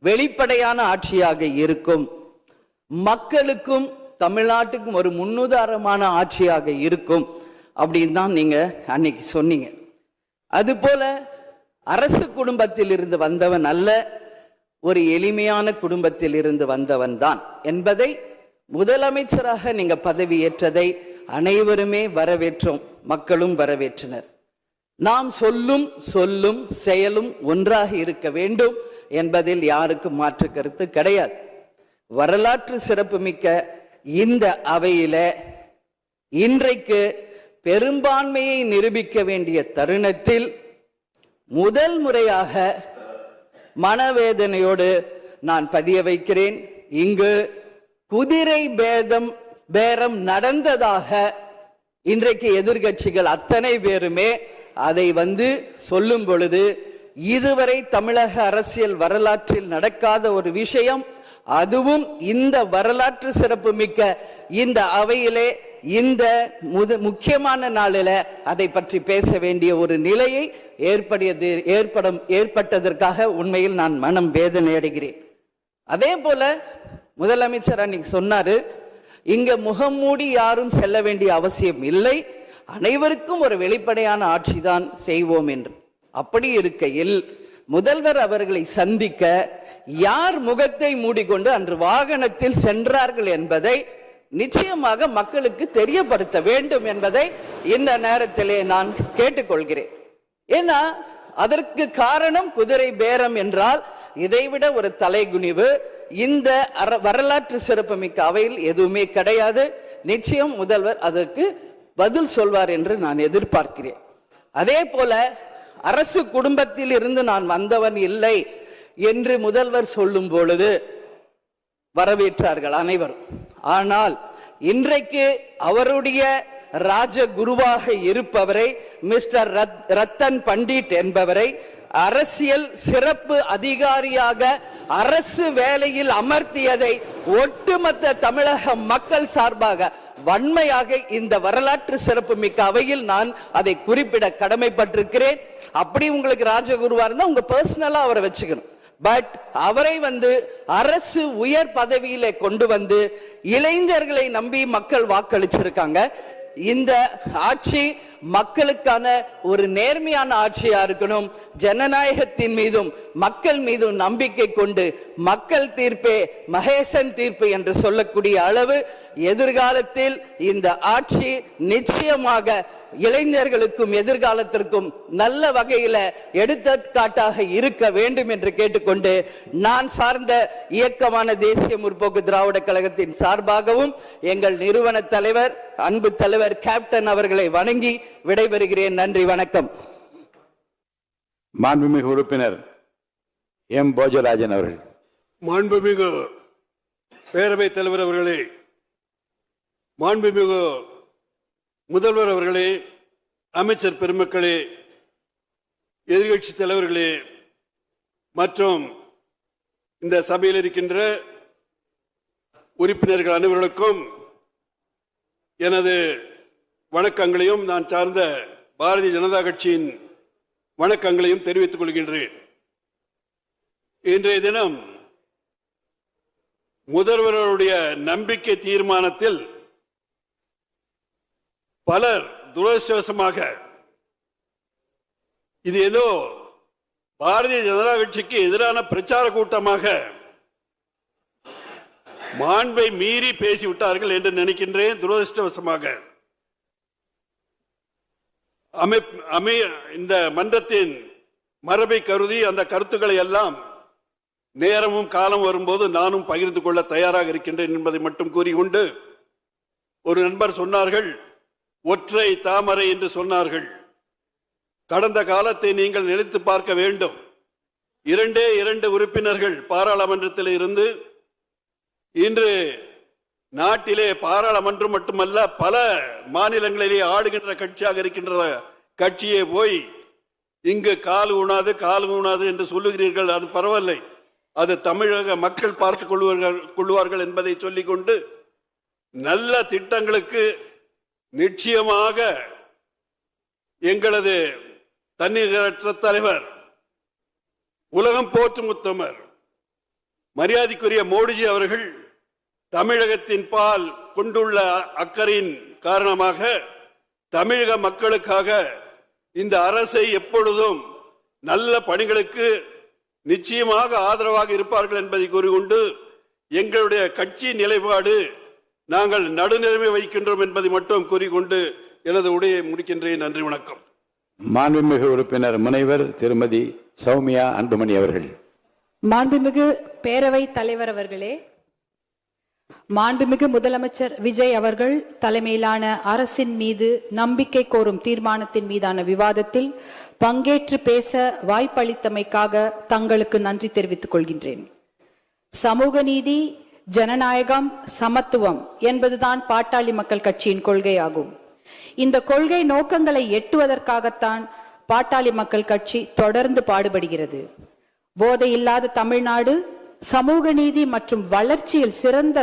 [SPEAKER 9] வெளிப்படையான ஆட்சியாக இருக்கும், மக்களுக்கும் தமிழ்நாட்டுக்கும் ஒரு முன்னுதாரணமான ஆட்சியாக இருக்கும் அப்படின்னு தான் நீங்க அன்னைக்கு சொன்னீங்க. அதுபோல அரசு குடும்பத்தில் இருந்து வந்தவன் அல்ல, ஒரு எளிமையான குடும்பத்தில் இருந்து வந்தவன் தான் என்பதை முதலமைச்சராக நீங்க பதவியேற்றதை அனைவருமே வரவேற்றோம், மக்களும் வரவேற்றனர். நாம் சொல்லும் செயலும் ஒன்றாக இருக்க வேண்டும் என்பதில் யாருக்கும் மாற்று கருத்து கிடையாது. வரலாற்று சிறப்புமிக்க இந்த அவையில இன்றைக்கு பெரும்பான்மையை நிரூபிக்க வேண்டிய தருணத்தில் முதல் முறையாக மனவேதனையோடு நான் பதிய வைக்கிறேன், இங்கு குதிரை பேரம் நடந்ததாக இன்றைக்கு எதிர்க்கட்சிகள் அத்தனை பேருமே அதை சொல்லும் பொழுது, இதுவரை தமிழக அரசியல் வரலாற்றில் நடக்காத ஒரு விஷயம், அதுவும் இந்த வரலாற்று சிறப்பு மிக்க இந்த அவையிலே இந்த முக்கியமான நாளில் அதை பற்றி பேச வேண்டிய ஒரு நிலையை ஏற்பட்டதற்காக உண்மையில் நான் மனம் வேதனை அடைகிறேன். அதே போல முதலமைச்சர் அன்னைக்கு சொன்னாரு, இங்க முகம் மூடி யாரும் செல்ல வேண்டிய அவசியம் இல்லை, அனைவருக்கும் ஒரு வெளிப்படையான ஆட்சி தான் செய்வோம் என்று. அப்படி இருக்கையில் முதல்வர் அவர்களை சந்திக்க யார் முகத்தை மூடிக்கொண்டு அன்று வாகனத்தில் சென்றார்கள் என்பதை நிச்சயமாக மக்களுக்கு தெரியப்படுத்த வேண்டும் என்பதை இந்த நேரத்திலே நான் கேட்டுக்கொள்கிறேன். ஏன்னா அதற்கு காரணம் குதிரை பேரம் என்றால் இதைவிட ஒரு தலைகுனிவு இந்த வரலாற்று சிறப்புமிக்க அவையில் எதுவுமே கிடையாது. நிச்சயம் முதல்வர் அதற்கு பதில் சொல்வார் என்று நான் எதிர்பார்க்கிறேன். அதே போல அரசு குடும்பத்தில் இருந்து நான் வந்தவன் இல்லை என்று முதல்வர் சொல்லும் பொழுது வரவேற்றார்கள் அனைவரும். ஆனால் இன்றைக்கு அவருடைய ராஜகுருவாக இருப்பவரை மிஸ்டர் ரத்தன் பண்டிட் என்பவரை அரசியல் சிறப்பு அதிகாரியாக அரசு வேலையில் அமர்த்தியதை ஒட்டுமொத்த தமிழக மக்கள் சார்பாக வன்மையாக இந்த வரலாற்று சிறப்பு மிக்க அவையில் நான் அதை குறிப்பிட கடமைப்பட்டிருக்கிறேன். அப்படி உங்களுக்கு ராஜகுருவா இருந்தா உங்க பர்சனலா அவரை வச்சுக்கணும். பட் அவரை அரசு உயர் பதவியில கொண்டு வந்து இளைஞர்களை நம்பி மக்கள் வாக்களிச்சிருக்காங்க. இந்த ஆட்சி மக்களுக்கான ஒரு நேர்மையான ஆட்சியா இருக்கணும். ஜனநாயகத்தின் மீதும் மக்கள் மீதும் நம்பிக்கை கொண்டு மக்கள் தீர்ப்பே மகேசன் தீர்ப்பு என்று சொல்லக்கூடிய அளவு எதிர்காலத்தில் இந்த ஆட்சி நிச்சயமாக இளைஞர்களுக்கும் எதிர்காலத்திற்கும் நல்ல வகையில எடுத்துக்காட்டாக இருக்க வேண்டும் என்று கேட்டுக்கொண்டு நான் சார்ந்த இயக்கமான தேசிய முற்போக்கு திராவிட கழகத்தின் சார்பாகவும் எங்கள் நிறுவன தலைவர் அன்பு தலைவர் கேப்டன் அவர்களை வணங்கி விடைபெறுகிறேன். நன்றி, வணக்கம்.
[SPEAKER 1] மாண்புமிகு உறுப்பினர் எம் போஜராஜன் அவர்கள்.
[SPEAKER 10] மாண்புமிகு பேரவைத் தலைவர் அவர்களே, மாண்புமிகு முதல்வர் அவர்களே, அமைச்சர் பெருமக்களே, எதிர்கட்சி தலைவர்களே மற்றும் இந்த சபையில் இருக்கின்ற உறுப்பினர்கள் அனைவர்களுக்கும் எனது வணக்கங்களையும் நான் சார்ந்த பாரதிய ஜனதா கட்சியின் வணக்கங்களையும் தெரிவித்துக் கொள்கின்றேன். இன்றைய தினம் முதல்வர்களுடைய நம்பிக்கை தீர்மானத்தில் பலர் துரதிர்ஷ்டவசமாக இது ஏதோ பாரதிய ஜனதா கட்சிக்கு எதிரான பிரச்சார கூட்டமாக மாண்பை மீறி பேசிவிட்டார்கள் என்று நினைக்கின்றேன். துரதிர்ஷ்டவசமாக இந்த மன்றத்தின் மரபை கருதி அந்த கருத்துக்களை எல்லாம் நேரமும் காலம் வரும்போது நானும் பகிர்ந்து கொள்ள தயாராக இருக்கின்றேன் என்பதை மட்டும் கூறிக்கொண்டு, ஒரு நண்பர் சொன்னார்கள் ஒற்றை தாமரை என்று சொன்னார்கள். கடந்த காலத்தை நீங்கள் நினைத்து பார்க்க வேண்டும். 2 உறுப்பினர்கள் பாராளுமன்றத்தில் இருந்து இன்று நாட்டிலே பாராளுமன்றம் மட்டுமல்ல பல மாநிலங்களிலே ஆடுகின்ற கட்சியாக இருக்கின்ற கட்சியே போய் இங்கு கால் ஊனாது என்று சொல்லுகிறீர்கள். அது பரவாயில்லை, அது தமிழக மக்கள் பார்த்துக் கொள்வார்கள் என்பதை சொல்லிக்கொண்டு நல்ல திட்டங்களுக்கு நிச்சயமாக எங்களது தன்னிகரற்ற தலைவர், உலகம் போற்றும் உத்தமர், மரியாதைக்குரிய மோடிஜி அவர்கள் தமிழகத்தின் பால் கொண்டுள்ள அக்கறையின் காரணமாக தமிழக மக்களுக்காக இந்த அரசை எப்பொழுதும் நல்ல பணிகளுக்கு நிச்சயமாக ஆதரவாக இருப்பார்கள் என்பதை கூறிக்கொண்டு, எங்களுடைய கட்சி நிலைப்பாடு நாங்கள் நடுநிலைமை வைக்கின்றோம் என்பதை மட்டும் கூறிக்கொண்டு எனது உரையை முடிக்கின்றேன். நன்றி, வணக்கம்.
[SPEAKER 1] மாண்புமிகு உறுப்பினர் முனைவர் திருமதி சௌமியா அன்புமணி அவர்கள்.
[SPEAKER 11] மாண்புமிகு பேரவைத் தலைவர் அவர்களே, மாண்புமிகு முதலமைச்சர் விஜய் அவர்கள் தலைமையிலான அரசின் மீது நம்பிக்கை கோரும் தீர்மானத்தின் மீதான விவாதத்தில் பங்கேற்று பேச வாய்ப்பளித்தமைக்காக தங்களுக்கு நன்றி தெரிவித்துக் கொள்கின்றேன். சமூக நீதி, ஜனநாயகம், சமத்துவம் என்பதுதான் பாட்டாளி மக்கள் கட்சியின் கொள்கையாகும். இந்த கொள்கை நோக்கங்களை எட்டுவதற்காகத்தான் பாட்டாளி மக்கள் கட்சி தொடர்ந்து பாடுபடுகிறது. போதை இல்லாத தமிழ்நாடு, சமூக நீதி மற்றும் வளர்ச்சியில் சிறந்த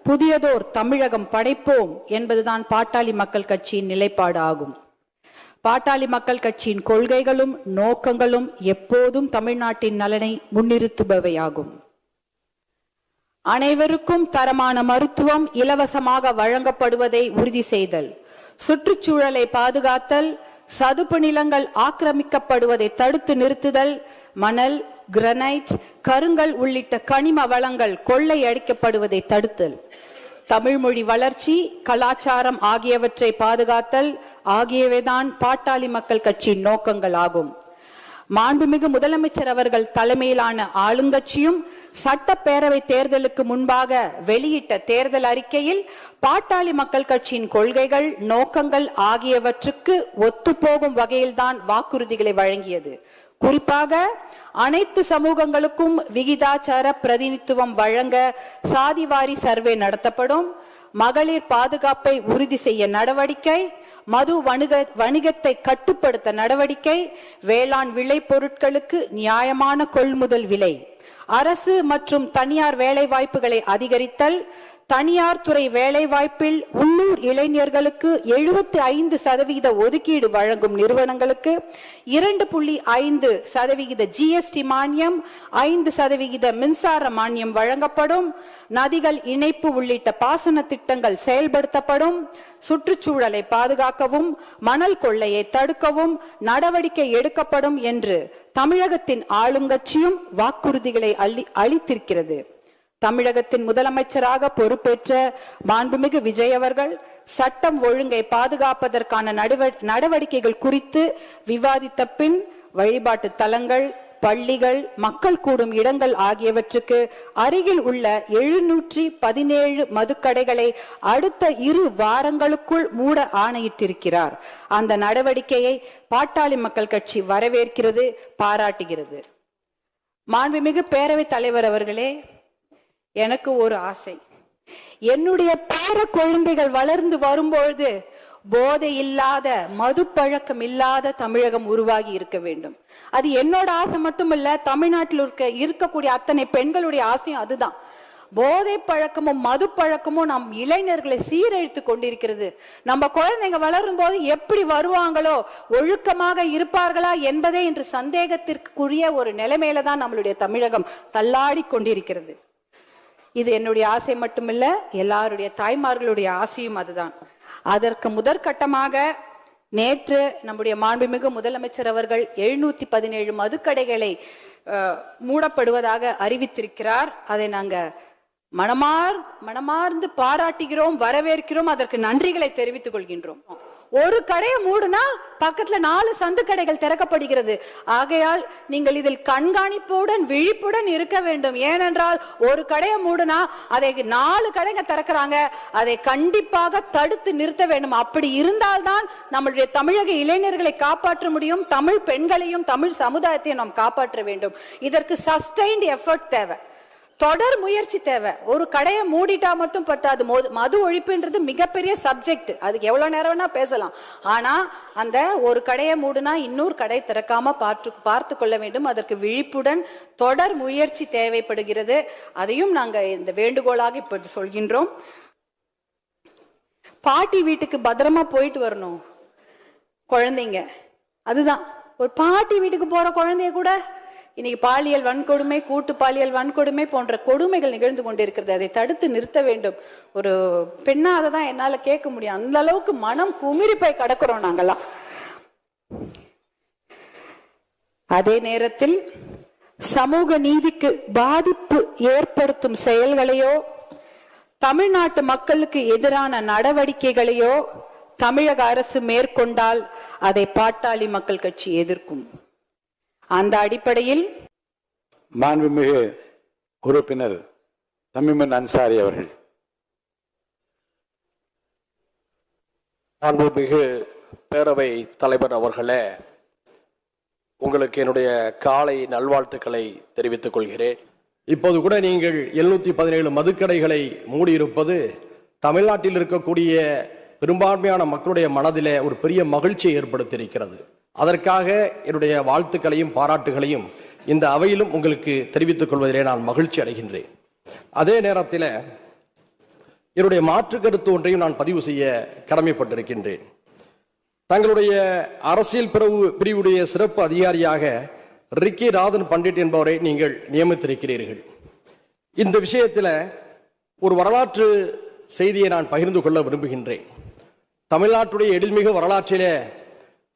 [SPEAKER 11] புதியதோர் தமிழகம் படைப்போம் என்பதுதான் பாட்டாளி மக்கள் கட்சியின் நிலைப்பாடு ஆகும். பாட்டாளி மக்கள் கட்சியின் கொள்கைகளும் நோக்கங்களும் எப்போதும் தமிழ்நாட்டின் நலனை முன்னிறுத்துபவையாகும். அனைவருக்கும் தரமான மருத்துவம் இலவசமாக வழங்கப்படுவதை உறுதி செய்தல், சுற்றுச்சூழலை பாதுகாத்தல், சதுப்பு நிலங்கள் ஆக்கிரமிக்கப்படுவதை தடுத்து நிறுத்துதல், மணல், கிரனைட், கருங்கல் உள்ளிட்ட கனிம வளங்கள் கொள்ளையடிக்கப்படுவதை தடுத்தல், தமிழ் மொழி வளர்ச்சி, கலாச்சாரம் ஆகியவற்றை பாதுகாத்தல் ஆகியவைதான் பாட்டாளி மக்கள் கட்சியின் நோக்கங்கள் ஆகும். மாண்புமிகு முதலமைச்சர் அவர்கள் தலைமையிலான ஆளுங்கட்சியும் சட்டப்பேரவை தேர்தலுக்கு முன்பாக வெளியிட்ட தேர்தல் அறிக்கையில் பாட்டாளி மக்கள் கட்சியின் கொள்கைகள், நோக்கங்கள் ஆகியவற்றுக்கு ஒத்துப்போகும் வகையில்தான் வாக்குறுதிகளை வழங்கியது. குறிப்பாக அனைத்து சமூகங்களுக்கும் விகிதாச்சார பிரதிநிதித்துவம் வழங்க சாதிவாரி சர்வே நடத்தப்படும், மகளிர் பாதுகாப்பை உறுதி செய்ய நடவடிக்கை, மது வணிகத்தை கட்டுப்படுத்த நடவடிக்கை, வேளாண் விளை பொருட்களுக்கு நியாயமான கொள்முதல் விலை, அரசு மற்றும் தனியார் வேலை வாய்ப்புகளை அதிகரித்தல், தனியார் துறை வேலைவாய்ப்பில் உள்ளூர் இளைஞர்களுக்கு 75% ஒதுக்கீடு வழங்கும் நிறுவனங்களுக்கு 2.5% GST மானியம், 5% மின்சார மானியம் வழங்கப்படும், நதிகள் இணைப்பு உள்ளிட்ட பாசன திட்டங்கள் செயல்படுத்தப்படும், சுற்றுச்சூழலை பாதுகாக்கவும் மணல் கொள்ளையை தடுக்கவும் நடவடிக்கை எடுக்கப்படும் என்று தமிழகத்தின் ஆளுங்கட்சியும் வாக்குறுதிகளை அளித்திருக்கிறது. தமிழகத்தின் முதலமைச்சராக பொறுப்பேற்ற மாண்புமிகு விஜய் அவர்கள் சட்டம் ஒழுங்கை பாதுகாப்பதற்கான நடவடிக்கைகள் குறித்து விவாதித்த பின் வழிபாட்டு தலங்கள், பள்ளிகள், மக்கள் கூடும் இடங்கள் ஆகியவற்றுக்கு அருகில் உள்ள 717 மதுக்கடைகளை அடுத்த 2 வாரங்களுக்குள் மூட ஆணையிட்டிருக்கிறார். அந்த நடவடிக்கையை பாட்டாளி மக்கள் கட்சி வரவேற்கிறது, பாராட்டுகிறது. மாண்புமிகு பேரவைத் தலைவர் அவர்களே, எனக்கு ஒரு ஆசை. என்னுடைய பேர குழந்தைகள் வளர்ந்து வரும்பொழுது போதை இல்லாத, மது பழக்கம் இல்லாத தமிழகம் உருவாகி இருக்க வேண்டும். அது என்னோட ஆசை மட்டுமல்ல, தமிழ்நாட்டில் இருக்கக்கூடிய அத்தனை பெண்களுடைய ஆசையும் அதுதான். போதை பழக்கமும் மது பழக்கமும் நம் இளைஞர்களை சீரழித்து கொண்டிருக்கிறது. நம்ம குழந்தைங்க வளரும் போது எப்படி வருவாங்களோ, ஒழுக்கமாக இருப்பார்களா என்பதே இன்று சந்தேகத்திற்குரிய ஒரு நிலைமையில தான் நம்மளுடைய தமிழகம் தள்ளாடி கொண்டிருக்கிறது. இது என்னுடைய ஆசை மட்டுமில்ல, எல்லாருடைய தாய்மார்களுடைய ஆசையும் அதுதான். அதற்கு முதற்கட்டமாக நேற்று நம்முடைய மாண்புமிகு முதலமைச்சர் அவர்கள் 717 மதுக்கடைகளை மூடப்படுவதாக அறிவித்திருக்கிறார். அதை நாங்க மனமார்ந்து பாராட்டுகிறோம், வரவேற்கிறோம், அதற்கு நன்றிகளை தெரிவித்துக் கொள்கின்றோம். ஒரு கடையை மூடுனா பக்கத்துல 4 சந்து கடைகள் திறக்கப்படுகிறது. ஆகையால் நீங்கள் இதில் கண்காணிப்புடன் விழிப்புடன் இருக்க வேண்டும். ஏனென்றால் ஒரு கடையை மூடுனா அதை 4 கடைங்க திறக்கிறாங்க, அதை கண்டிப்பாக தடுத்து நிறுத்த வேண்டும். அப்படி இருந்தால்தான் நம்மளுடைய தமிழக இளைஞர்களை காப்பாற்ற முடியும், தமிழ் பெண்களையும் தமிழ் சமுதாயத்தையும் நாம் காப்பாற்ற வேண்டும். இதற்கு சஸ்டைன்ட் எஃபர்ட் தேவை, தொடர் முயற்சி தேவை. ஒரு கடையை மூடிட்டா மட்டும் பட்டாது. மது ஒழிப்புன்றது மிகப்பெரிய சப்ஜெக்ட், அதுக்கு எவ்வளவு நேரம் வேணா பேசலாம். ஆனா அந்த ஒரு கடையை மூடுனா இன்னொரு கடை திறக்காம பார்த்து கொள்ள வேண்டும். அதற்கு விழிப்புடன் தொடர் முயற்சி தேவைப்படுகிறது. அதையும் நாங்க இந்த வேண்டுகோளாக இப்ப சொல்கின்றோம். பாட்டி வீட்டுக்கு பத்திரமா போயிட்டு வரணும் குழந்தைங்க, அதுதான். ஒரு பாட்டி வீட்டுக்கு போற குழந்தைய கூட இன்னைக்கு பாலியல் வன்கொடுமை, கூட்டு பாலியல் வன்கொடுமை போன்ற கொடுமைகள் நிகழ்ந்து கொண்டிருக்கிறது. அதை தடுத்து நிறுத்த வேண்டும். ஒரு பெண்ணா அதை தான் என்னால கேட்க முடியும். அந்த அளவுக்கு மனம் குமிறி போய் கிடக்கிறோம் நாங்கெல்லாம். அதே நேரத்தில் சமூக நீதிக்கு பாதிப்பு ஏற்படுத்தும் செயல்களையோ, தமிழ்நாட்டு மக்களுக்கு எதிரான நடவடிக்கைகளையோ தமிழக அரசு மேற்கொண்டால் அதை பாட்டாளி மக்கள் கட்சி எதிர்க்கும். அந்த அடிப்படையில்
[SPEAKER 1] மாண்புமிகு உறுப்பினர் தமீமுன் அன்சாரி அவர்கள்.
[SPEAKER 12] மாண்புமிகு பேரவை தலைவர் அவர்களே, உங்களுக்கு என்னுடைய காலை நல்வாழ்த்துக்களை தெரிவித்துக் கொள்கிறேன். இப்போது கூட நீங்கள் 717 மதுக்கடைகளை மூடியிருப்பது தமிழ்நாட்டில் இருக்கக்கூடிய பெரும்பான்மையான மக்களுடைய மனதிலே ஒரு பெரிய மகிழ்ச்சியை ஏற்படுத்தியிருக்கிறது. அதற்காக என்னுடைய வாழ்த்துக்களையும் பாராட்டுகளையும் இந்த அவையிலும் உங்களுக்கு தெரிவித்துக் கொள்வதிலே நான் மகிழ்ச்சி அடைகின்றேன். அதே நேரத்தில் என்னுடைய மாற்று கருத்து ஒன்றையும் நான் பதிவு செய்ய கடமைப்பட்டிருக்கின்றேன். தங்களுடைய அரசியல் பிரிவுடைய சிறப்பு அதிகாரியாக ரிக்கி ராதன் பண்டிட் என்பவரை நீங்கள் நியமித்திருக்கிறீர்கள். இந்த விஷயத்தில் ஒரு வரலாற்று செய்தியை நான் பகிர்ந்து கொள்ள விரும்புகின்றேன். தமிழ்நாட்டுடைய எழில்மிகு வரலாற்றிலே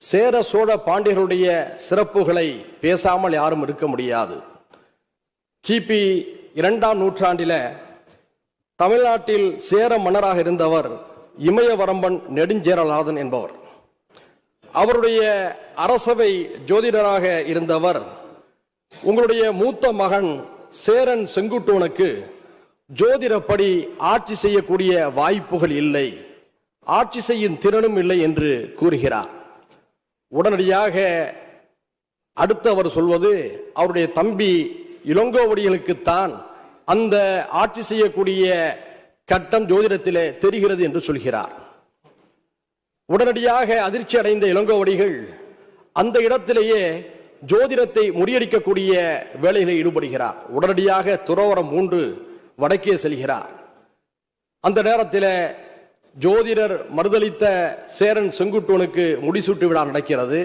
[SPEAKER 12] சேர சோழ பாண்டியர்களுடைய சிறப்புகளை பேசாமல் யாரும் இருக்க முடியாது. கிபி 2ஆம் நூற்றாண்டில தமிழ்நாட்டில் சேர மன்னராக இருந்தவர் இமயவரம்பன் நெடுஞ்சேரலாதன் என்பவர். அவருடைய அரசவை ஜோதிடராக இருந்தவர் உங்களுடைய மூத்த மகன் சேரன் செங்குட்டுவனுக்கு ஜோதிடப்படி ஆட்சி செய்யக்கூடிய வாய்ப்புகள் இல்லை, ஆட்சி செய்யும் திறனும் இல்லை என்று கூறுகிறார். உடனடியாக அடுத்து அவர் சொல்வது அவருடைய தம்பி இளங்கோவடிகளுக்குத்தான் அந்த ஆட்சி செய்யக்கூடிய கட்டம் ஜோதிடத்திலே தெரிகிறது என்று சொல்கிறார். உடனடியாக அதிர்ச்சி அடைந்த இளங்கோவடிகள் அந்த இடத்திலேயே ஜோதிடத்தை முறியடிக்கக்கூடிய வேலைகளில் ஈடுபடுகிறார். உடனடியாக துறவரம் 3 வடக்கே செல்கிறார். அந்த நேரத்தில் ஜோதிடர் மறுதளித்த சேரன் செங்குட்டுவனுக்கு முடிசூட்டு விழா நடக்கிறது.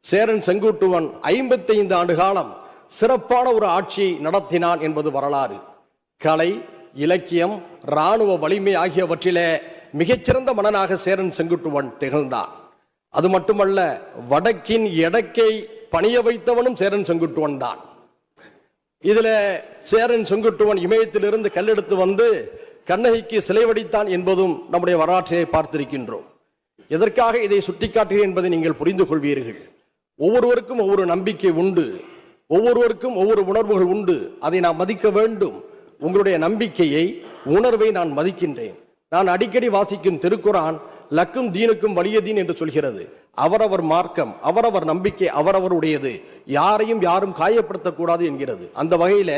[SPEAKER 12] சேரன் செங்குட்டுவன் 55 ஆண்டு காலம் சிறப்பான ஒரு ஆட்சி நடத்தினான் என்பது வரலாறு. கலை, இலக்கியம், இராணுவ வலிமை ஆகியவற்றிலே மிகச்சிறந்த மன்னனாக சேரன் செங்குட்டுவன் திகழ்ந்தான். அது மட்டுமல்ல, வடக்கின் எடக்கை பணிய வைத்தவனும் சேரன் செங்குட்டுவன் தான். இதுல சேரன் செங்குட்டுவன் இமயத்திலிருந்து கல்லெடுத்து வந்து கண்ணகிக்கு சிலை வடித்தான் என்பதும் நம்முடைய வரலாற்றை பார்த்திருக்கின்றோம். எதற்காக இதை சுட்டிக்காட்டுகிறேன் என்பதை நீங்கள் புரிந்து கொள்வீர்கள். ஒவ்வொருவருக்கும் ஒவ்வொரு நம்பிக்கை உண்டு, ஒவ்வொருவருக்கும் ஒவ்வொரு உணர்வுகள் உண்டு. அதை நாம் மதிக்க வேண்டும். உங்களுடைய நம்பிக்கையை, உணர்வை நான் மதிக்கின்றேன். நான் அடிக்கடி வாசிக்கும் திருக்குரான் லக்கும் தீனுக்கும் வலிய தீன் என்று சொல்கிறது. அவரவர் மார்க்கம், அவரவர் நம்பிக்கை அவரவருடையது, யாரையும் யாரும் காயப்படுத்தக்கூடாது என்கிறது. அந்த வகையில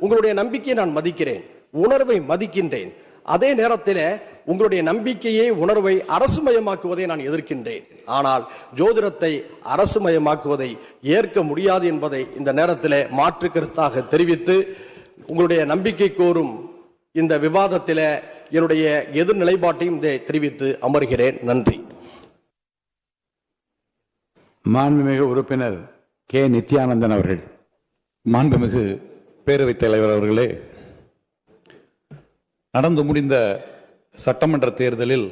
[SPEAKER 12] உங்களுடைய நம்பிக்கையை நான் மதிக்கிறேன், உணர்வை மதிக்கின்றேன். அதே நேரத்தில் உங்களுடைய நம்பிக்கையை, உணர்வை அரசுமயமாக்குவதை நான் எதிர்க்கின்றேன். ஆனால் ஜோதிடத்தை அரசுமயமாக்குவதை ஏற்க முடியாது என்பதை இந்த நேரத்தில் மாற்று கருத்தாக தெரிவித்து, உங்களுடைய நம்பிக்கை கோரும் இந்த விவாதத்தில் என்னுடைய எதிர் நிலைப்பாட்டையும் தெரிவித்து அமர்கிறேன். நன்றி.
[SPEAKER 1] மாண்புமிகு உறுப்பினர் கே. நித்யானந்தன் அவர்கள்.
[SPEAKER 13] மாண்புமிகு பேரவைத் தலைவர் அவர்களே, நடந்து முடிந்த சட்டமன்ற தேர்தலில்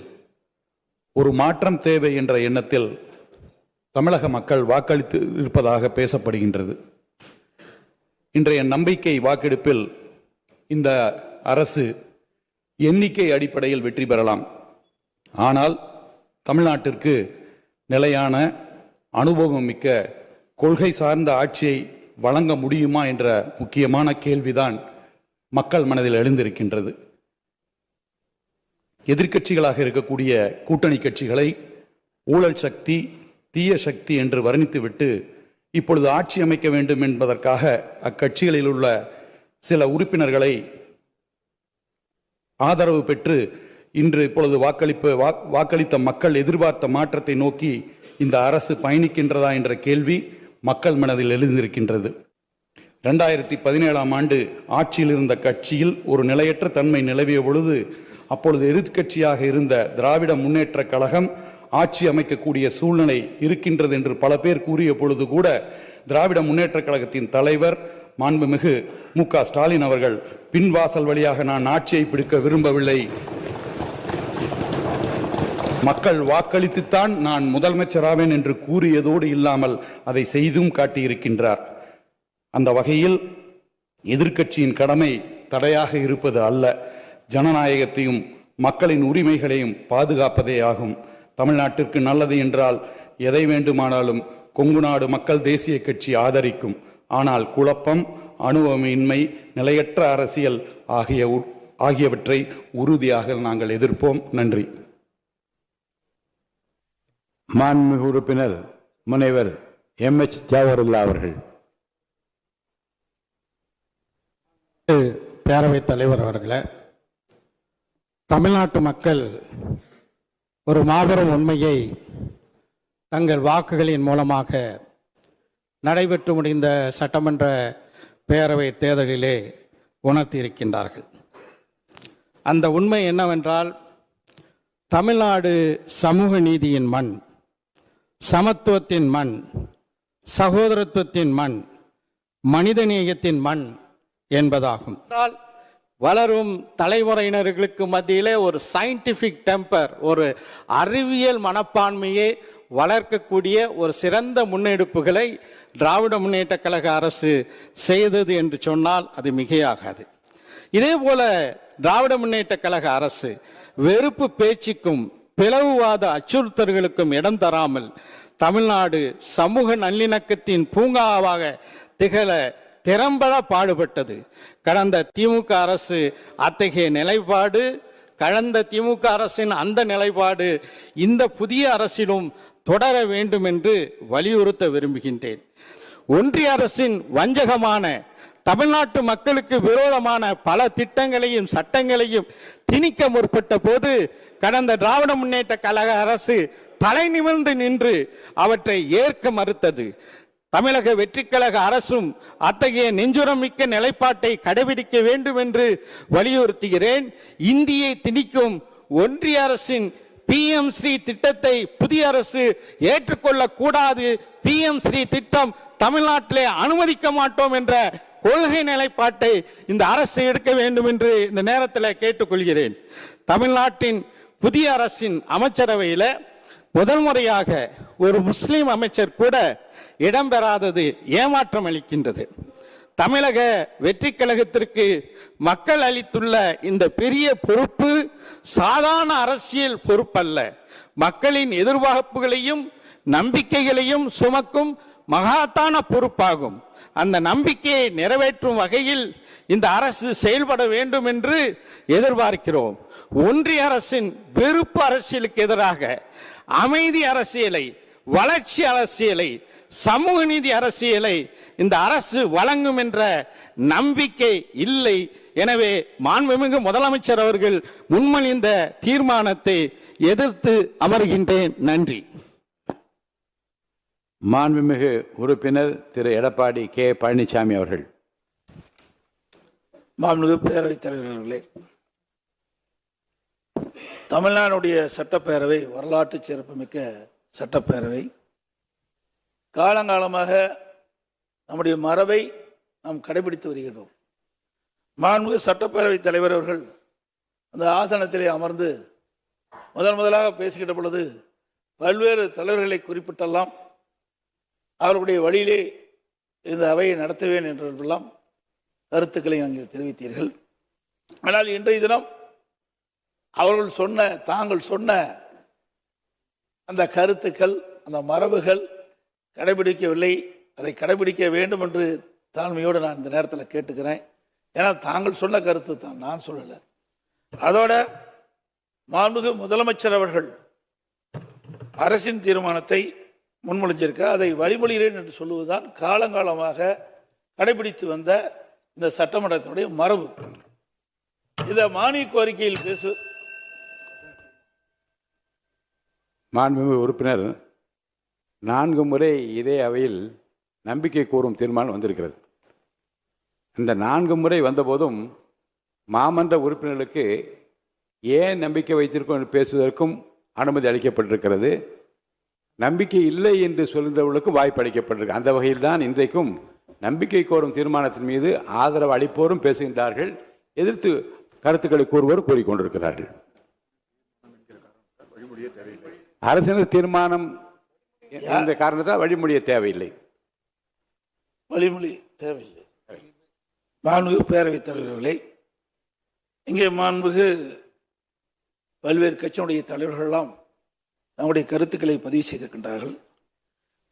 [SPEAKER 13] ஒரு மாற்றம் தேவை என்ற எண்ணத்தில் தமிழக மக்கள் வாக்களித்து இருப்பதாக பேசப்படுகின்றது. இன்றைய நம்பிக்கை வாக்கெடுப்பில் இந்த அரசு எண்ணிக்கை அடிப்படையில் வெற்றி பெறலாம். ஆனால் தமிழ்நாட்டிற்கு நிலையான அனுபவம் மிக்க கொள்கை சார்ந்த ஆட்சியை வழங்க முடியுமா என்ற முக்கியமான கேள்விதான் மக்கள் மனதில் எழுந்திருக்கின்றது. எதிர்க்கட்சிகளாக இருக்கக்கூடிய கூட்டணி கட்சிகளை ஊழல் சக்தி, தீய சக்தி என்று வர்ணித்துவிட்டு இப்பொழுது ஆட்சி அமைக்க வேண்டும் என்பதற்காக அக்கட்சிகளில் உள்ள சில உறுப்பினர்களை ஆதரவு பெற்று இப்பொழுது வாக்களித்த மக்கள் எதிர்பார்த்த மாற்றத்தை நோக்கி இந்த அரசு பயணிக்கின்றதா என்ற கேள்வி மக்கள் மனதில் எழுந்திருக்கின்றது. 2017ஆம் ஆண்டு ஆட்சியில் இருந்த கட்சியில் ஒரு நிலையற்ற தன்மை நிலவிய பொழுது அப்பொழுது எதிர்க்கட்சியாக இருந்த திராவிட முன்னேற்ற கழகம் ஆட்சி அமைக்கக்கூடிய சூழ்நிலை இருக்கின்றது என்று பல பேர் கூறிய பொழுது கூட திராவிட முன்னேற்ற கழகத்தின் தலைவர் மாண்புமிகு மு.க. ஸ்டாலின் அவர்கள் பின்வாசல் வழியாக நான் ஆட்சியை பிடிக்க விரும்பவில்லை, மக்கள் வாக்களித்துத்தான் நான் முதலமைச்சராவேன் என்று கூறியதோடு இல்லாமல் அதை செய்தும் காட்டியிருக்கின்றார். அந்த வகையில் எதிர்க்கட்சியின் கடமை தடையாக இருப்பது அல்ல, ஜனநாயகத்தையும் மக்களின் உரிமைகளையும் பாதுகாப்பதே ஆகும். தமிழ்நாட்டிற்கு நல்லது என்றால் எதை வேண்டுமானாலும் கொங்கு நாடு மக்கள் தேசிய கட்சி ஆதரிக்கும். ஆனால் குழப்பம், அனுபவமின்மை, நிலையற்ற அரசியல் ஆகியவற்றை உறுதியாக நாங்கள் எதிர்ப்போம். நன்றி.
[SPEAKER 1] மாண்புமிகு உறுப்பினர் முனைவர் M.H. ஜவஹர்லால் அவர்கள்.
[SPEAKER 14] பேரவைத் தலைவர் அவர்களே, தமிழ்நாட்டு மக்கள் ஒரு மாபெரும் உண்மையை தங்கள் வாக்குகளின் மூலமாக நடைபெற்று முடிந்த சட்டமன்ற பேரவை தேர்தலிலே உணர்த்தியிருக்கின்றார்கள். அந்த உண்மை என்னவென்றால், தமிழ்நாடு சமூக நீதியின் மண், சமத்துவத்தின் மண், சகோதரத்துவத்தின் மண், மனிதநேயத்தின் மண் என்பதாகும். வளரும் தலைமுறையினர்களுக்கு மத்தியிலே ஒரு சயின்டிபிக் டெம்பர், ஒரு அறிவியல் மனப்பான்மையை வளர்க்கக்கூடிய ஒரு சிறந்த முன்னெடுப்புகளை திராவிட முன்னேற்ற கழக அரசு செய்தது என்று சொன்னால் அது மிகையாகாது. இதே போல திராவிட முன்னேற்ற கழக அரசு வெறுப்பு பேச்சுக்கும் பிளவுவாத அச்சுறுத்தல்களுக்கும் இடம் தராமல் தமிழ்நாடு சமூக நல்லிணக்கத்தின் பூங்காவாக திகழ திறம்பட பாடுபட்டது. கடந்த திமுக அரசு அத்தகைய நிலைப்பாடு, கடந்த திமுக அரசின் அந்த நிலைப்பாடு இந்த புதிய அரசிலும் தொடர வேண்டும் என்று வலியுறுத்த விரும்புகின்றேன். ஒன்றிய அரசின் வஞ்சகமான தமிழ்நாட்டு மக்களுக்கு விரோதமான பல திட்டங்களையும் சட்டங்களையும் திணிக்க முற்பட்ட போது கடந்த திராவிட முன்னேற்ற கழக அரசு தலை நிமிர்ந்து நின்று அவற்றை ஏற்க மறுத்தது. தமிழக வெற்றிக்கழக அரசும் அத்தகைய நெஞ்சுரமிக்க நிலைப்பாட்டை கடைபிடிக்க வேண்டும் என்று வலியுறுத்துகிறேன். இந்தியை திணிக்கும் ஒன்றிய அரசின் PM ஸ்ரீ திட்டத்தை புதிய அரசு ஏற்றுக்கொள்ள கூடாது. PM ஸ்ரீ திட்டம் தமிழ்நாட்டிலே அனுமதிக்க மாட்டோம் என்ற கொள்கை நிலைப்பாட்டை இந்த அரசு எடுக்க வேண்டும் என்று இந்த நேரத்தில் கேட்டுக்கொள்கிறேன். தமிழ்நாட்டின் புதிய அரசின் அமைச்சரவையில் முதல் முறையாக ஒரு முஸ்லிம் அமைச்சர் கூட இடம்பெறாதது ஏமாற்றம் அளிக்கின்றது. தமிழக வெற்றி கழகத்திற்கு மக்கள் அளித்துள்ள இந்த பெரிய பொறுப்பு சாதாரண அரசியல் பொறுப்பல்ல. மக்களின் எதிர்பார்ப்புகளையும் நம்பிக்கைகளையும் சுமக்கும் மகத்தான பொறுப்பாகும். அந்த நம்பிக்கையை நிறைவேற்றும் வகையில் இந்த அரசு செயல்பட வேண்டும் என்று எதிர்பார்க்கிறோம். ஒன்றிய அரசின் வெறுப்பு அரசியலுக்கு எதிராக அமைதி அரசியலை, வளர்ச்சி அரசியலை, சமூக நீதி அரசியலை இந்த அரசு வழங்கும் என்ற நம்பிக்கை இல்லை. எனவே மாண்புமிகு முதலமைச்சர் அவர்கள் முன்மொழிந்த தீர்மானத்தை எதிர்த்து அமர்கின்றேன். நன்றி.
[SPEAKER 1] மாண்புமிகு உறுப்பினர் திரு எடப்பாடி கே பழனிசாமி அவர்கள்.
[SPEAKER 3] மாண்புமிகு பேரவைத் தலைவர் அவர்களே, தமிழ்நாடுடைய சட்டப்பேரவை வரலாற்று சிறப்புமிக்க சட்டப்பேரவை. காலங்காலமாக நம்முடைய மரபை நாம் கடைபிடித்து வருகிறோம். மாண்புமிகு சட்டப்பேரவைத் தலைவர் அவர்கள் அந்த ஆசனத்திலே அமர்ந்து முதலாக பேசுகின்ற பொழுது பல்வேறு தலைவர்களை குறிப்பிட்டெல்லாம் அவர்களுடைய வழியிலே இந்த அவையை நடத்துவேன் என்றெல்லாம் கருத்துக்களை அங்கே தெரிவித்தீர்கள். ஆனால் இன்றைய தினம் தாங்கள் சொன்ன அந்த கருத்துக்கள், அந்த மரபுகள் கடைபிடிக்கவில்லை. அதை கடைபிடிக்க வேண்டும் என்று தாழ்மையோடு நான் இந்த நேரத்தில் கேட்டுக்கிறேன். ஏன்னா தாங்கள் சொன்ன கருத்து தான், நான் சொல்லலை. அதோட மாண்புமிகு முதலமைச்சர் அவர்கள் அரசின் தீர்மானத்தை முன்மொழிஞ்சிருக்க அதை வழிமொழிகிறேன் என்று சொல்லுவதுதான் காலங்காலமாக கடைபிடித்து வந்த இந்த சட்டமன்றத்தினுடைய மரபு. இதை மானிய கோரிக்கையில்
[SPEAKER 1] மாண்புமிகு உறுப்பினர் 4 முறை இதே அவையில் நம்பிக்கை கோரும் தீர்மானம் வந்திருக்கிறது. இந்த 4 முறை வந்தபோதும் மாமன்ற உறுப்பினர்களுக்கு ஏன் நம்பிக்கை வைத்திருக்கோம் என்று பேசுவதற்கும் அனுமதி அளிக்கப்பட்டிருக்கிறது. நம்பிக்கை இல்லை என்று சொல்கின்றவர்களுக்கும் வாய்ப்பு அளிக்கப்பட்டிருக்கு. அந்த வகையில் தான் இன்றைக்கும் நம்பிக்கை கோரும் தீர்மானத்தின் மீது ஆதரவு அளிப்போரும் பேசுகின்றார்கள், எதிர்த்து கருத்துக்களை கூறுவோர் கூறிக்கொண்டிருக்கிறார்கள். அரசினர் தீர்மானம் இந்த காரணத்தால் வழிமொழிய தேவையில்லை.
[SPEAKER 3] மாண்புமிகு பேரவைத் தலைவர்களே, இங்கே மாண்புமிகு பல்வேறு கட்சியினுடைய தலைவர்களெல்லாம் தங்களுடைய கருத்துக்களை பதிவு செய்திருக்கின்றார்கள்.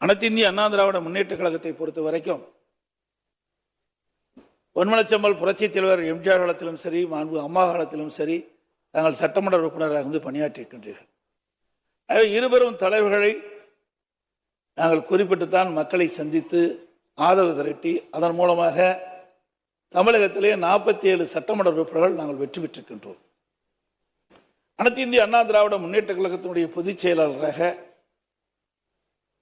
[SPEAKER 3] அனைத்து இந்திய அண்ணா திராவிட முன்னேற்ற கழகத்தை பொறுத்த வரைக்கும் பொன்மனச்செம்மல் புரட்சித் தலைவர் எம்ஜிஆர் காலத்திலும் சரி, மாண்பு அம்மா காலத்திலும் சரி, தாங்கள் சட்டமன்ற உறுப்பினராக இருந்து பணியாற்றியிருக்கின்றீர்கள். இருவரும் தலைவர்களை நாங்கள் குறிப்பிட்டுத்தான் மக்களை சந்தித்து ஆதரவு திரட்டி அதன் மூலமாக தமிழகத்திலே 47 சட்டமன்ற உறுப்பினர்கள் நாங்கள் வெற்றி பெற்றிருக்கின்றோம். அனைத்து இந்திய அண்ணா திராவிட முன்னேற்ற கழகத்தினுடைய பொதுச் செயலாளராக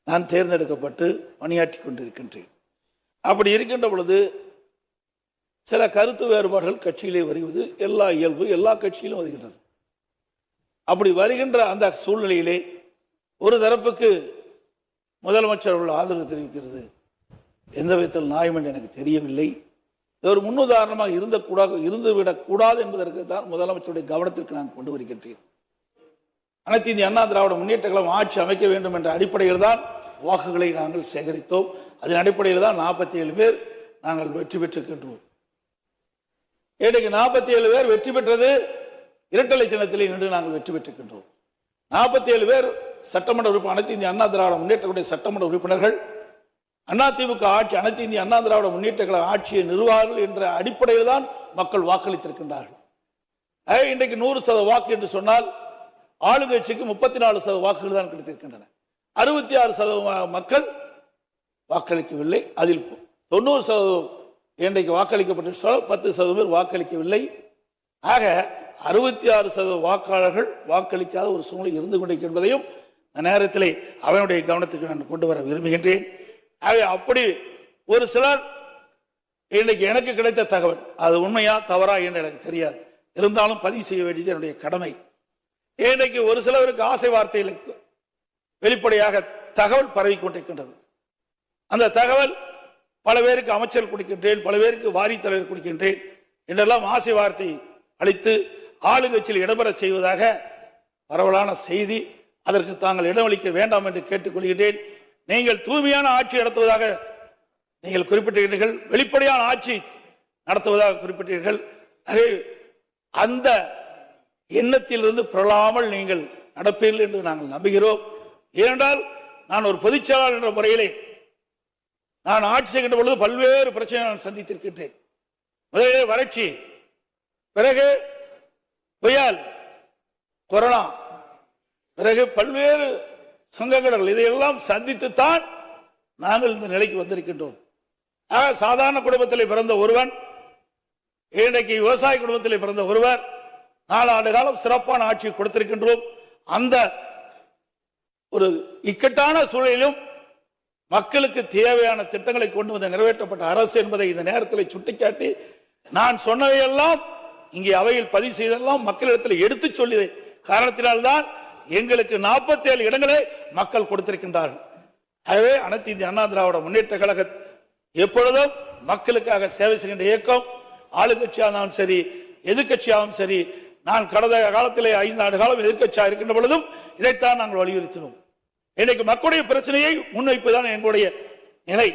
[SPEAKER 3] நான் தேர்ந்தெடுக்கப்பட்டு பணியாற்றி கொண்டிருக்கின்றேன். அப்படி இருக்கின்ற பொழுது சில கருத்து வேறுபாடுகள் கட்சியிலே வருவது இயல்பு, எல்லா கட்சியிலும் வருகின்றது. அப்படி வருகின்ற அந்த சூழ்நிலையிலே ஒரு தரப்புக்கு முதலமைச்சர் அவர்கள் ஆதரவு தெரிவிக்கிறது எந்த விதத்தில் நியாயம் என்று எனக்கு தெரியவில்லை. இது ஒரு முன்னுதாரணமாக இருந்துவிடக்கூடாது என்பதற்கு தான் முதலமைச்சருடைய கவனத்திற்கு நான் கொண்டு வருகின்றேன். அனைத்து இந்திய அண்ணா திராவிட முன்னேற்ற கழகம் ஆட்சி அமைக்க வேண்டும் என்ற அடிப்படையில் தான் வாக்குகளை நாங்கள் சேகரித்தோம். அதன் அடிப்படையில் தான் 47 பேர் நாங்கள் வெற்றி பெற்றிருக்கின்றோம். இன்றைக்கு 47 பேர் வெற்றி பெற்றது இரட்டலை சின்னத்திலே நின்று நாங்கள் வெற்றி பெற்றிருக்கின்றோம். 47 பேர் சட்டமன்ற உறுப்பினர், அனைத்து இந்திய அண்ணா திராவிட முன்னேற்ற சட்டமன்ற உறுப்பினர்கள் அதிமுக ஆட்சி, அனைத்து இந்திய அண்ணா திராவிட முன்னேற்ற கழக ஆட்சியை நிறுவார்கள் என்ற அடிப்படையில் தான் மக்கள் வாக்களித்திருக்கின்றார்கள். இன்றைக்கு 100% வாக்கு என்று சொன்னால் ஆளுங்கட்சிக்கு 34% வாக்குகள் தான் கிடைத்திருக்கின்றன. 66% மக்கள் வாக்களிக்கவில்லை. அதில் 90%
[SPEAKER 15] இன்றைக்கு வாக்களிக்கப்பட்ட 10% பேர் வாக்களிக்கவில்லை. ஆக 66% வாக்காளர்கள் வாக்களிக்காத ஒரு சூழ்நிலை இருந்து கொண்டிருக்கிறது என்பதையும் நேரத்திலே அவனுடைய கவனத்துக்கு நான் கொண்டு வர விரும்புகின்றேன். ஆக அப்படி ஒரு சிலர் இன்றைக்கு எனக்கு கிடைத்த தகவல் அது உண்மையா தவறா என்று எனக்கு தெரியாது, இருந்தாலும் பதிவு செய்ய வேண்டியது என்னுடைய கடமை. இன்றைக்கு ஒரு சிலருக்கு ஆசை வார்த்தைகளை வெளிப்படையாக தகவல் பரவி கொண்டிருக்கின்றது. அந்த தகவல் பல பேருக்கு அமைச்சர் கொடுக்கின்றேன், பல பேருக்கு வாரி தலைவர் கொடுக்கின்றேன் என்றெல்லாம் ஆசை வார்த்தை அளித்து ஆளுங்கட்சியில் இடம்பெற செய்வதாக பரவலான செய்தி. அதற்கு தாங்கள் இடமளிக்க வேண்டாம் என்று கேட்டுக்கொள்கின்றேன். நீங்கள் தூய்மையான ஆட்சி நடத்துவதாக நீங்கள் குறிப்பிட்டீர்கள், வெளிப்படையான ஆட்சி நடத்துவதாக குறிப்பிட்டீர்கள். அந்த எண்ணத்திலிருந்து புரளாமல் நீங்கள் நடப்பீர்கள் என்று நாங்கள் நம்புகிறோம். ஏனென்றால் நான் ஒரு பொதுச்செயலாளர் என்ற முறையிலே நான் ஆட்சி செய்கின்ற பொழுது பல்வேறு பிரச்சனை நான் சந்தித்திருக்கின்றேன். முதலிலே வறட்சி, பிறகு புயல், கொரோனா, பிறகு பல்வேறு சங்கடங்கள், இதையெல்லாம் சந்தித்துத்தான் நாங்கள் இந்த நிலைக்கு வந்திருக்கின்றோம். சாதாரண குடும்பத்தில் பிறந்த ஒருவன், இன்றைக்கு விவசாய குடும்பத்தில் பிறந்த ஒருவர் 4 ஆண்டு காலம் சிறப்பான ஆட்சி கொடுத்திருக்கின்றோம். அந்த ஒரு இக்கட்டான சூழலிலும் மக்களுக்கு தேவையான திட்டங்களை கொண்டு வந்து நிறைவேற்றப்பட்ட அரசு என்பதை இந்த நேரத்தில் சுட்டிக்காட்டி, நான் சொன்னவையெல்லாம் இங்கே அவையில் பதிவு செய்தெல்லாம் மக்களிடத்தில் எடுத்து சொல்லிய காரணத்தினால்தான் எங்களுக்கு 47 இடங்களே மக்கள் கொடுத்திருக்கின்றார்கள். ஆகவே அனைத்து இந்திய அண்ணா திராவிட முன்னேற்ற கழக எப்பொழுதும் மக்களுக்காக சேவை செய்கின்ற இயக்கம். ஆளுங்கட்சியானாலும் சரி, எதிர்கட்சியாகவும் சரி, நான் கடந்த காலத்திலே 5 ஆண்டு காலம் எதிர்கட்சியாக இருக்கின்ற பொழுதும் இதைத்தான் நாங்கள் வலியுறுத்தினோம். இன்றைக்கு மக்களுடைய பிரச்சனையை முன்வைப்புதான் எங்களுடைய நிலை.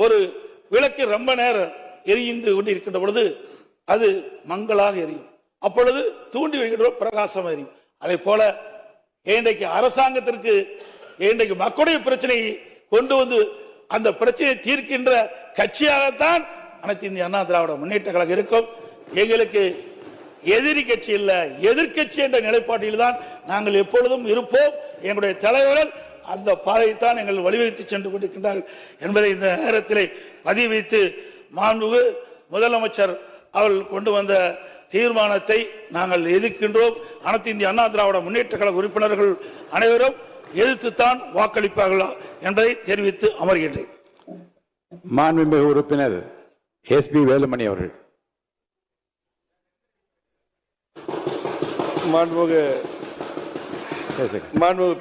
[SPEAKER 15] ஒரு விளக்கு ரொம்ப நேரம் எரிந்து கொண்டிருக்கின்ற பொழுது அது மங்களாக எரியும், அப்பொழுது தூண்டி வருகின்ற பிரகாசம் எரியும். அதே போல இன்றைக்கு அரசாங்கத்திற்கு இன்றைக்கு மக்களுடைய பிரச்சனையை கொண்டு வந்து அந்த பிரச்சனையை தீர்க்கின்ற கட்சியாகத்தான் அனைத்து இந்திய அண்ணா திராவிட முன்னேற்ற கழகம் இருக்கும். எங்களுக்கு எதிரி கட்சி இல்ல, எதிர்கட்சி என்ற நிலைப்பாட்டில் தான் நாங்கள் எப்பொழுதும் இருப்போம். எங்களுடைய தலைவர்கள் அந்த பாதையைத்தான் எங்கள் வழிவகுத்து சென்று கொண்டிருக்கின்றார்கள் என்பதை இந்த நேரத்திலே பதிவு வைத்து, மாண்புமிகு முதலமைச்சர் அவர்கள் கொண்டு வந்த தீர்மானத்தை நாங்கள் எதிர்க்கின்றோம். அனைத்து இந்திய அண்ணா திராவிட முன்னேற்ற கழக உறுப்பினர்கள் அனைவரும் எதிர்த்துத்தான் வாக்களிப்பார்களா என்பதை தெரிவித்து அமர்கின்றேன்.
[SPEAKER 1] மாண்புமிகு உறுப்பினர் SP வேலுமணி அவர்கள்.
[SPEAKER 16] மாண்புமிகு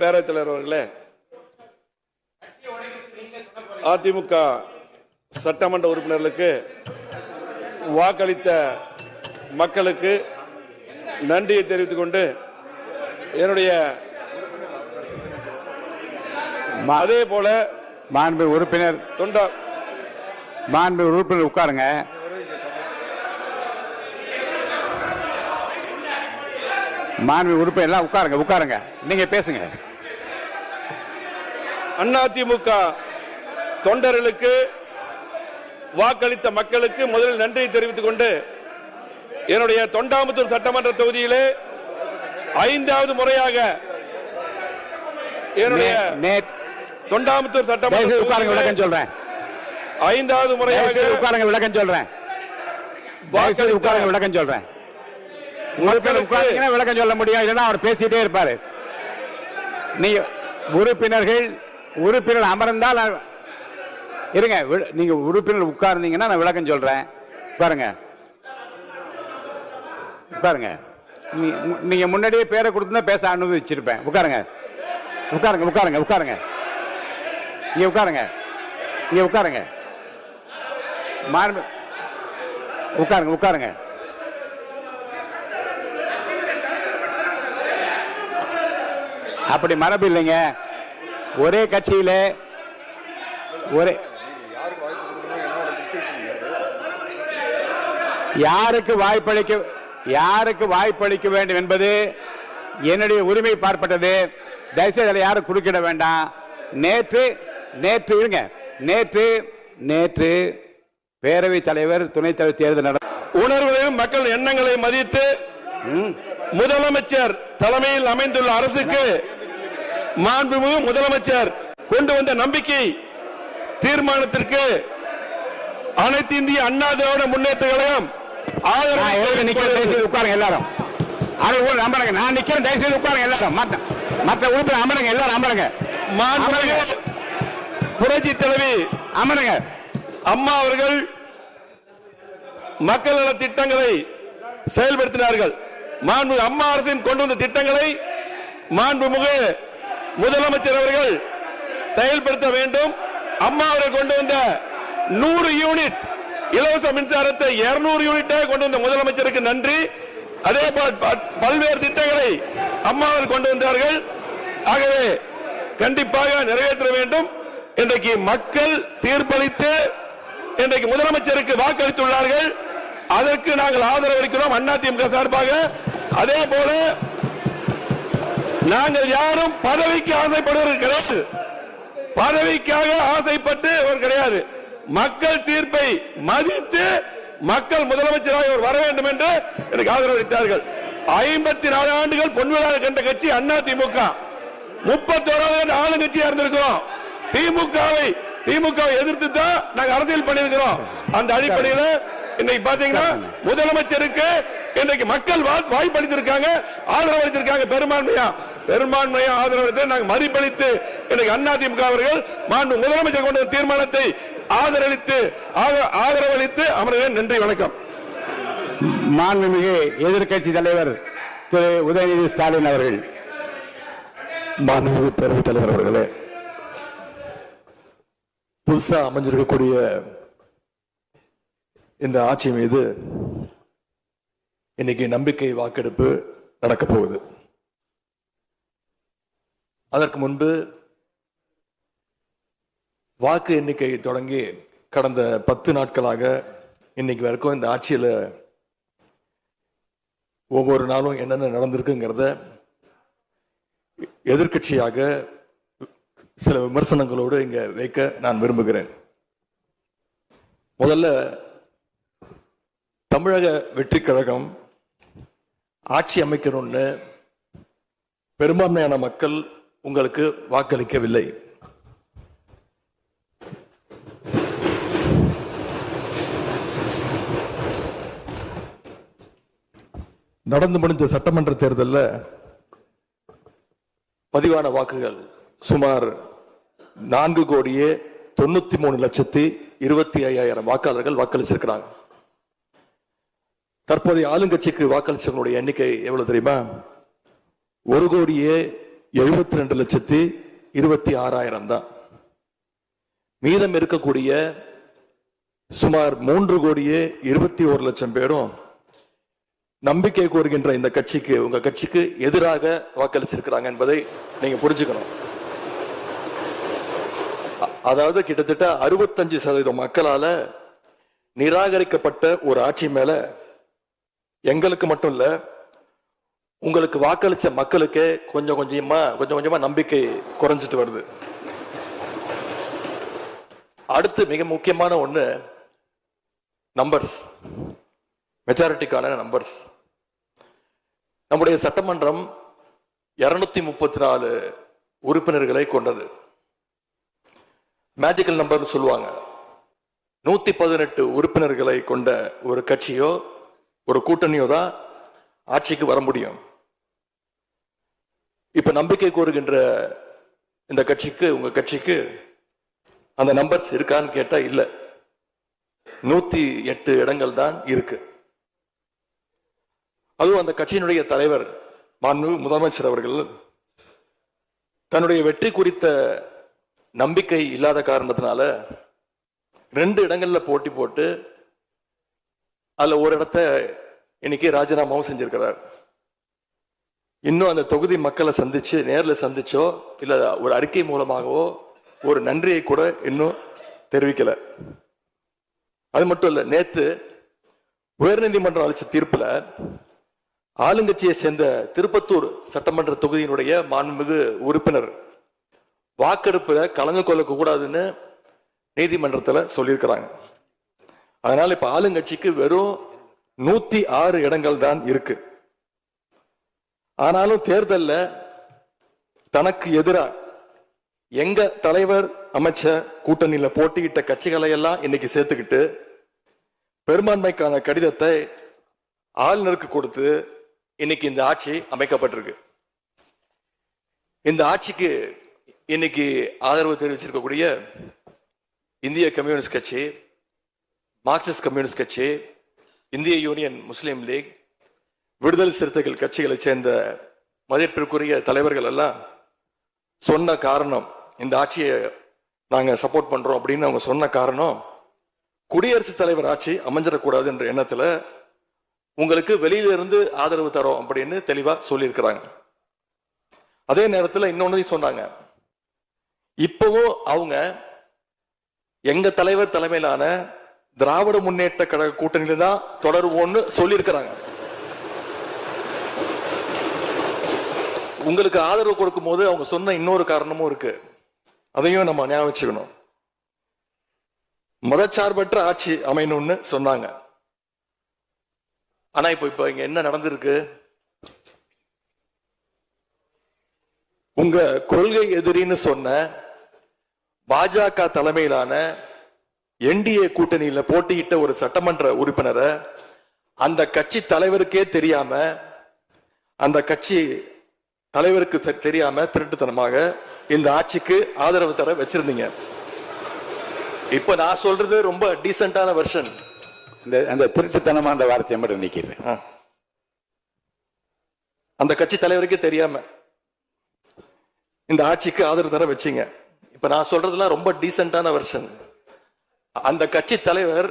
[SPEAKER 16] பேரவைத் தலைவர் அவர்களே, அதிமுக சட்டமன்ற உறுப்பினர்களுக்கு வாக்களித்த மக்களுக்கு நன்றியை தெரிவித்துக் கொண்டு என்னுடைய அதே போல
[SPEAKER 1] மாண்புமிகு உறுப்பினர் உட்காருங்க. மாண்புமிகு உறுப்பினர் எல்லாம் உட்காருங்க, நீங்க பேசுங்க.
[SPEAKER 16] அதிமுக தொண்டர்களுக்கு வாக்களித்த மக்களுக்கு முதலில் நன்றியை தெரிவித்துக் கொண்டு என்னுடைய தொண்டாமுத்தூர் சட்டமன்ற தொகுதியிலே 5வது முறையாக என்னுடைய தொண்டாமுத்தூர் சட்டமன்ற
[SPEAKER 1] விளக்கம் சொல்றேன்.
[SPEAKER 16] 5வது முறையாக
[SPEAKER 1] விளக்கம் சொல்றேன். விளக்கம் சொல்றேன். விளக்கம் சொல்ல முடியும், இல்லைன்னா அவர் பேசிட்டே இருப்பாரு. நீங்க உறுப்பினர் அமர்ந்தால் இருங்க, நீங்க உறுப்பினர் உட்கார்ந்தீங்கன்னா நான் விளக்கம் சொல்றேன். உட்காருங்க. நீங்க முன்னாடியே பேரை கொடுத்தா பேச அனுமதிச்சிருப்பேன். உட்காருங்க. இங்க உட்காருங்க. உட்காருங்க. அப்படி மரபு இல்லைங்க. ஒரே கட்சியில யாருக்கு வாய்ப்பளிக்க வேண்டும் என்பது என்னுடைய உரிமை பார்ப்பட்டது. தயவுசெய்து அதை யாரும் குறுக்கிட வேண்டாம். நேற்று பேரவைத் தலைவர், துணைத் தலைவர் தேர்தல்
[SPEAKER 16] உணர்வுகளையும் மக்கள் எண்ணங்களை மதித்து முதலமைச்சர் தலைமையில் அமைந்துள்ள அரசுக்கு மாண்புமிகு முதலமைச்சர் கொண்டு வந்த நம்பிக்கை தீர்மானத்திற்கு அனைத்து இந்திய அண்ணா திராவிட முன்னேற்ற கழகம் ஆதரவு.
[SPEAKER 17] உட்காருங்க எல்லாரும். அமருங்க. நான் நிக்கிறேன். தயவுசெய்து உட்காருங்க எல்லாரும். மற்ற உறுப்பினர் அமருங்க. எல்லாரும் அமருங்க.
[SPEAKER 16] மாண்புமிகு புரட்சி தலைவி
[SPEAKER 17] அமருங்க.
[SPEAKER 16] அம்மா அவர்கள் மக்கள் நல திட்டங்களை செயல்படுத்தினார்கள். மாண்புமிகு அம்மா அரசின் கொண்டு வந்த திட்டங்களை மாண்புமிகு முதலமைச்சர் அவர்கள் செயல்படுத்த வேண்டும். அம்மா அவர்கள் கொண்டு வந்த 100 யூனிட் இலவச மின்சாரத்தை 200 யூனிட்டாக கொண்டு வந்த முதலமைச்சருக்கு நன்றி. அதே போல் பல்வேறு திட்டங்களை அம்மா அவர்கள் கொண்டு வந்தார்கள். ஆகவே கண்டிப்பாக நிறைவேற்ற வேண்டும். இன்றைக்கு மக்கள் தீர்ப்பளித்து இன்றைக்கு முதலமைச்சருக்கு வாக்களித்துள்ளார்கள். அதற்கு நாங்கள் ஆதரவு அளிக்கிறோம் அதிமுக சார்பாக. அதே போல நாங்கள் யாரும் பதவிக்கு ஆசைப்படுவது கிடையாது. பதவிக்காக ஆசைப்பட்டு கிடையாது. மக்கள் தீர்ப்பை மதித்து மக்கள் முதலமைச்சராக வர வேண்டும் என்று எனக்கு ஆதரவு அளித்தார்கள். 54 ஆண்டுகள் பொன்விழா கண்ட கட்சி அதிமுக. 31வது ஆளுங்கட்சியா இருந்திருக்கிறோம். திமுகவை எதிர்த்து தான் நாங்கள் அரசியல் பண்ணிருக்கிறோம். அந்த அடிப்படையில் இன்னைக்கு பாத்தீங்கன்னா முதலமைச்சருக்கு இன்றைக்கு மக்கள் வாய்ப்பளித்திருக்காங்க, ஆதரவு அளித்திருக்காங்க. பெரும்பான்மையா ஆதரவு நாங்கள் மதிப்பளித்து இன்றைக்கு அதிமுக அவர்கள் முதலமைச்சர் கொண்ட தீர்மானத்தை ஆதரவளித்து அமர்கிறேன். நன்றி, வணக்கம்.
[SPEAKER 17] மாண்புமிகு எதிர்க்கட்சி தலைவர் திரு உதயநிதி ஸ்டாலின் அவர்கள்.
[SPEAKER 18] மாண்புமிகு பேரவைத் தலைவர் அவர்களே, புதுசா அமைஞ்சிருக்கக்கூடிய இந்த ஆட்சி மீது இன்னைக்கு நம்பிக்கை வாக்கெடுப்பு நடக்க போகுது. அதற்கு முன்பு வாக்கு எண்ணிக்கை தொடங்கி கடந்த 10 நாட்களாக இன்னைக்கு வரைக்கும் இந்த ஆட்சியில ஒவ்வொரு நாளும் என்னென்ன நடந்திருக்குங்கிறத எதிர்க்கட்சியாக சில விமர்சனங்களோடு இங்க வைக்க நான் விரும்புகிறேன். முதல்ல தமிழக வெற்றி கழகம் ஆட்சி அமைக்கணும்னு பெரும்பான்மையான மக்கள் உங்களுக்கு வாக்களிக்கவில்லை. நடந்து முடிந்த சட்டமன்ற தேர்தலில் பதிவான வாக்குகள் சுமார் 4,93,25,000 வாக்காளர்கள் வாக்களிச்சிருக்கிறாங்க. தற்போதைய ஆளுங்கட்சிக்கு வாக்களிச்சவங்களுடைய எண்ணிக்கை எவ்வளவு தெரியுமா? 1,72,26,000 தான். மீதம் இருக்கக்கூடிய சுமார் 3,21,00,000 பேரும் நம்பிக்கை கோருகின்ற இந்த கட்சிக்கு, உங்க கட்சிக்கு எதிராக வாக்களிச்சிருக்கிறாங்க என்பதை நீங்க புரிஞ்சுக்கணும். அதாவது கிட்டத்தட்ட 65% மக்களால நிராகரிக்கப்பட்ட ஒரு ஆட்சி மேல எங்களுக்கு மட்டும் இல்ல, உங்களுக்கு வாக்களிச்ச மக்களுக்கே கொஞ்சம் கொஞ்சமா நம்பிக்கை குறைஞ்சிட்டு வருது. அடுத்து மிக முக்கியமான ஒண்ணு நம்பர்ஸ், மெஜாரிட்டிக்கான நம்பர்ஸ். நம்முடைய சட்டமன்றம் 234 உறுப்பினர்களை கொண்டது. மேஜிக்கல் நம்பர் சொல்லுவாங்க. 118 உறுப்பினர்களை கொண்ட ஒரு கட்சியோ ஒரு கூட்டணியோ தான் ஆட்சிக்கு வர முடியும். இப்ப நம்பிக்கை கோருகின்ற இந்த கட்சிக்கு, உங்க கட்சிக்கு அந்த நம்பர்ஸ் இருக்கான்னு கேட்டா இல்ல. 108 இடங்கள் தான் இருக்கு. அதுவும் அந்த கட்சியினுடைய தலைவர் மாண்புமிகு முதலமைச்சர் அவர்கள் தன்னுடைய வெற்றி குறித்த நம்பிக்கை இல்லாத காரணத்தினால 2 இடங்கள்ல போட்டி போட்டு அதுல ஒரு இடத்த இன்னைக்கு ராஜினாமாவும் செஞ்சிருக்கிறார். இன்னும் அந்த தொகுதி மக்களை சந்திச்சு, நேரில் சந்திச்சோ இல்ல ஒரு அறிக்கை மூலமாகவோ ஒரு நன்றியை கூட இன்னும் தெரிவிக்கல. அது மட்டும் இல்ல, நேத்து உயர்நீதிமன்றம் அளிச்ச தீர்ப்புல ஆளுங்கட்சியை சேர்ந்த திருப்பத்தூர் சட்டமன்ற தொகுதியினுடைய மாண்புமிகு உறுப்பினர் வாக்கெடுப்புல கலந்து கொள்ள கூடாதுன்னு நீதிமன்றத்தில் சொல்லியிருக்கிறாங்க. அதனால இப்ப ஆளுங்கட்சிக்கு வெறும் 106 இடங்கள் தான் இருக்கு. ஆனாலும் தேர்தல்ல தனக்கு எதிராக எங்க தலைவர் அமைச்ச கூட்டணியில போட்டியிட்ட கட்சிகளை எல்லாம் இன்னைக்கு சேர்த்துக்கிட்டு பெரும்பான்மைக்கான கடிதத்தை ஆளுநருக்கு கொடுத்து இன்னைக்கு இந்த ஆட்சி அமைக்கப்பட்டிருக்கு. இந்த ஆட்சிக்கு இன்னைக்கு ஆதரவு தெரிவிச்சிருக்கக்கூடிய இந்திய கம்யூனிஸ்ட் கட்சி, மார்க்சிஸ்ட் கம்யூனிஸ்ட் கட்சி, இந்திய யூனியன் முஸ்லீம் லீக், விடுதலை சிறுத்தைகள் கட்சிகளை சேர்ந்த மதிப்பிற்குரிய தலைவர்கள் எல்லாம் சொன்ன காரணம், இந்த ஆட்சியை நாங்க சப்போர்ட் பண்றோம் அப்படின்னு அவங்க சொன்ன காரணம், குடியரசுத் தலைவர் ஆட்சி அமைஞ்சிடக்கூடாது என்ற எண்ணத்துல உங்களுக்கு வெளியில இருந்து ஆதரவு தரோம் அப்படின்னு தெளிவா சொல்லியிருக்கிறாங்க. அதே நேரத்தில் இன்னொன்னையும் சொன்னாங்க, இப்பவும் அவங்க எங்க தலைவர் தலைமையிலான திராவிட முன்னேற்ற கழக கூட்டணியில தான் தொடருவோம்னு சொல்லியிருக்கிறாங்க. உங்களுக்கு ஆதரவு கொடுக்கும் போது அவங்க சொன்ன இன்னொரு காரணமும் இருக்கு, அதையும் நம்ம ஞாபகம் வச்சுக்கணும். மதச்சார்பற்ற ஆட்சி அமையணும்னு சொன்னாங்க. ஆனா இப்ப இங்க என்ன நடந்திருக்கு? உங்க கொள்கை எதிரின்னு சொன்ன பாஜக தலைமையிலான என்டிஏ கூட்டணியில போட்டியிட்ட ஒரு சட்டமன்ற உறுப்பினரை அந்த கட்சி தலைவருக்கே தெரியாம, அந்த கட்சி தலைவருக்கு தெரியாம திருட்டுத்தனமாக இந்த ஆட்சிக்கு ஆதரவு தர வச்சிருந்தீங்க. இப்ப நான் சொல்றது ரொம்ப டீசென்டான வெர்ஷன்.
[SPEAKER 1] அந்த திருட்டுத்தனமான வார்த்தையை மட்டும் நிக்கிறேன்.
[SPEAKER 18] அந்த கட்சி தலைவருக்கே தெரியாம இந்த ஆட்சிக்கு ஆதரவு தர வச்சீங்க. இப்ப நான் சொல்றதுலாம் ரொம்ப டீசென்டான வெர்ஷன். அந்த கட்சி தலைவர்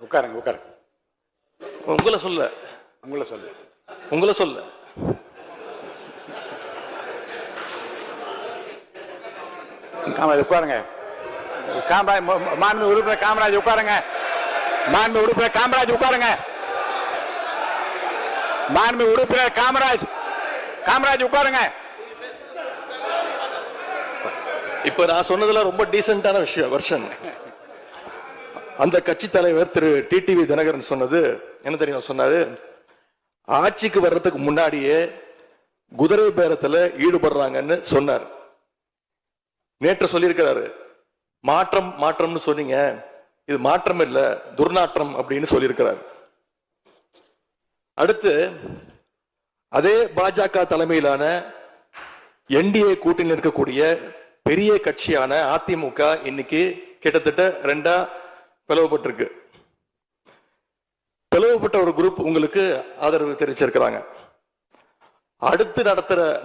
[SPEAKER 1] உட்காருங்க உட்காருங்க.
[SPEAKER 18] உங்களை சொல்ல
[SPEAKER 1] உட்காருங்க. மாண்பு உறுப்பினர் காமராஜ் உட்காருங்க. மாண்பு உறுப்பினர் காமராஜ் உட்காருங்க. மாண்பு உறுப்பினர் காமராஜ் உட்காருங்க.
[SPEAKER 18] இப்ப நான் சொன்னதுல ரொம்ப டீசென்டான விஷயம் வெர்ஷன். அந்த கட்சி தலைவர் திரு டிடிவி தினகரன் சொன்னது என்ன தெரியும்? சொன்னாரு, ஆட்சிக்கு வர்றதுக்கு முன்னாடியே குதிரை பேரத்துல ஈடுபடுறாங்கன்னு சொன்னார். நேற்று சொல்லியிருக்கிறாரு, மாற்றம்னு சொன்னீங்க, இது மாற்றம் இல்ல துர்நாற்றம் அப்படின்னு சொல்லியிருக்கிறார். அடுத்து அதே பாஜக தலைமையிலான என்டிஏ கூட்டணியில் இருக்கக்கூடிய பெரிய கட்சியான அதிமுக இன்னைக்கு கிட்டத்தட்ட 2 பிளவுபட்டிருக்கு. பிளவுபட்ட ஒரு குரூப் உங்களுக்கு ஆதரவு தெரிவிச்சிருக்கிறாங்க. அடுத்து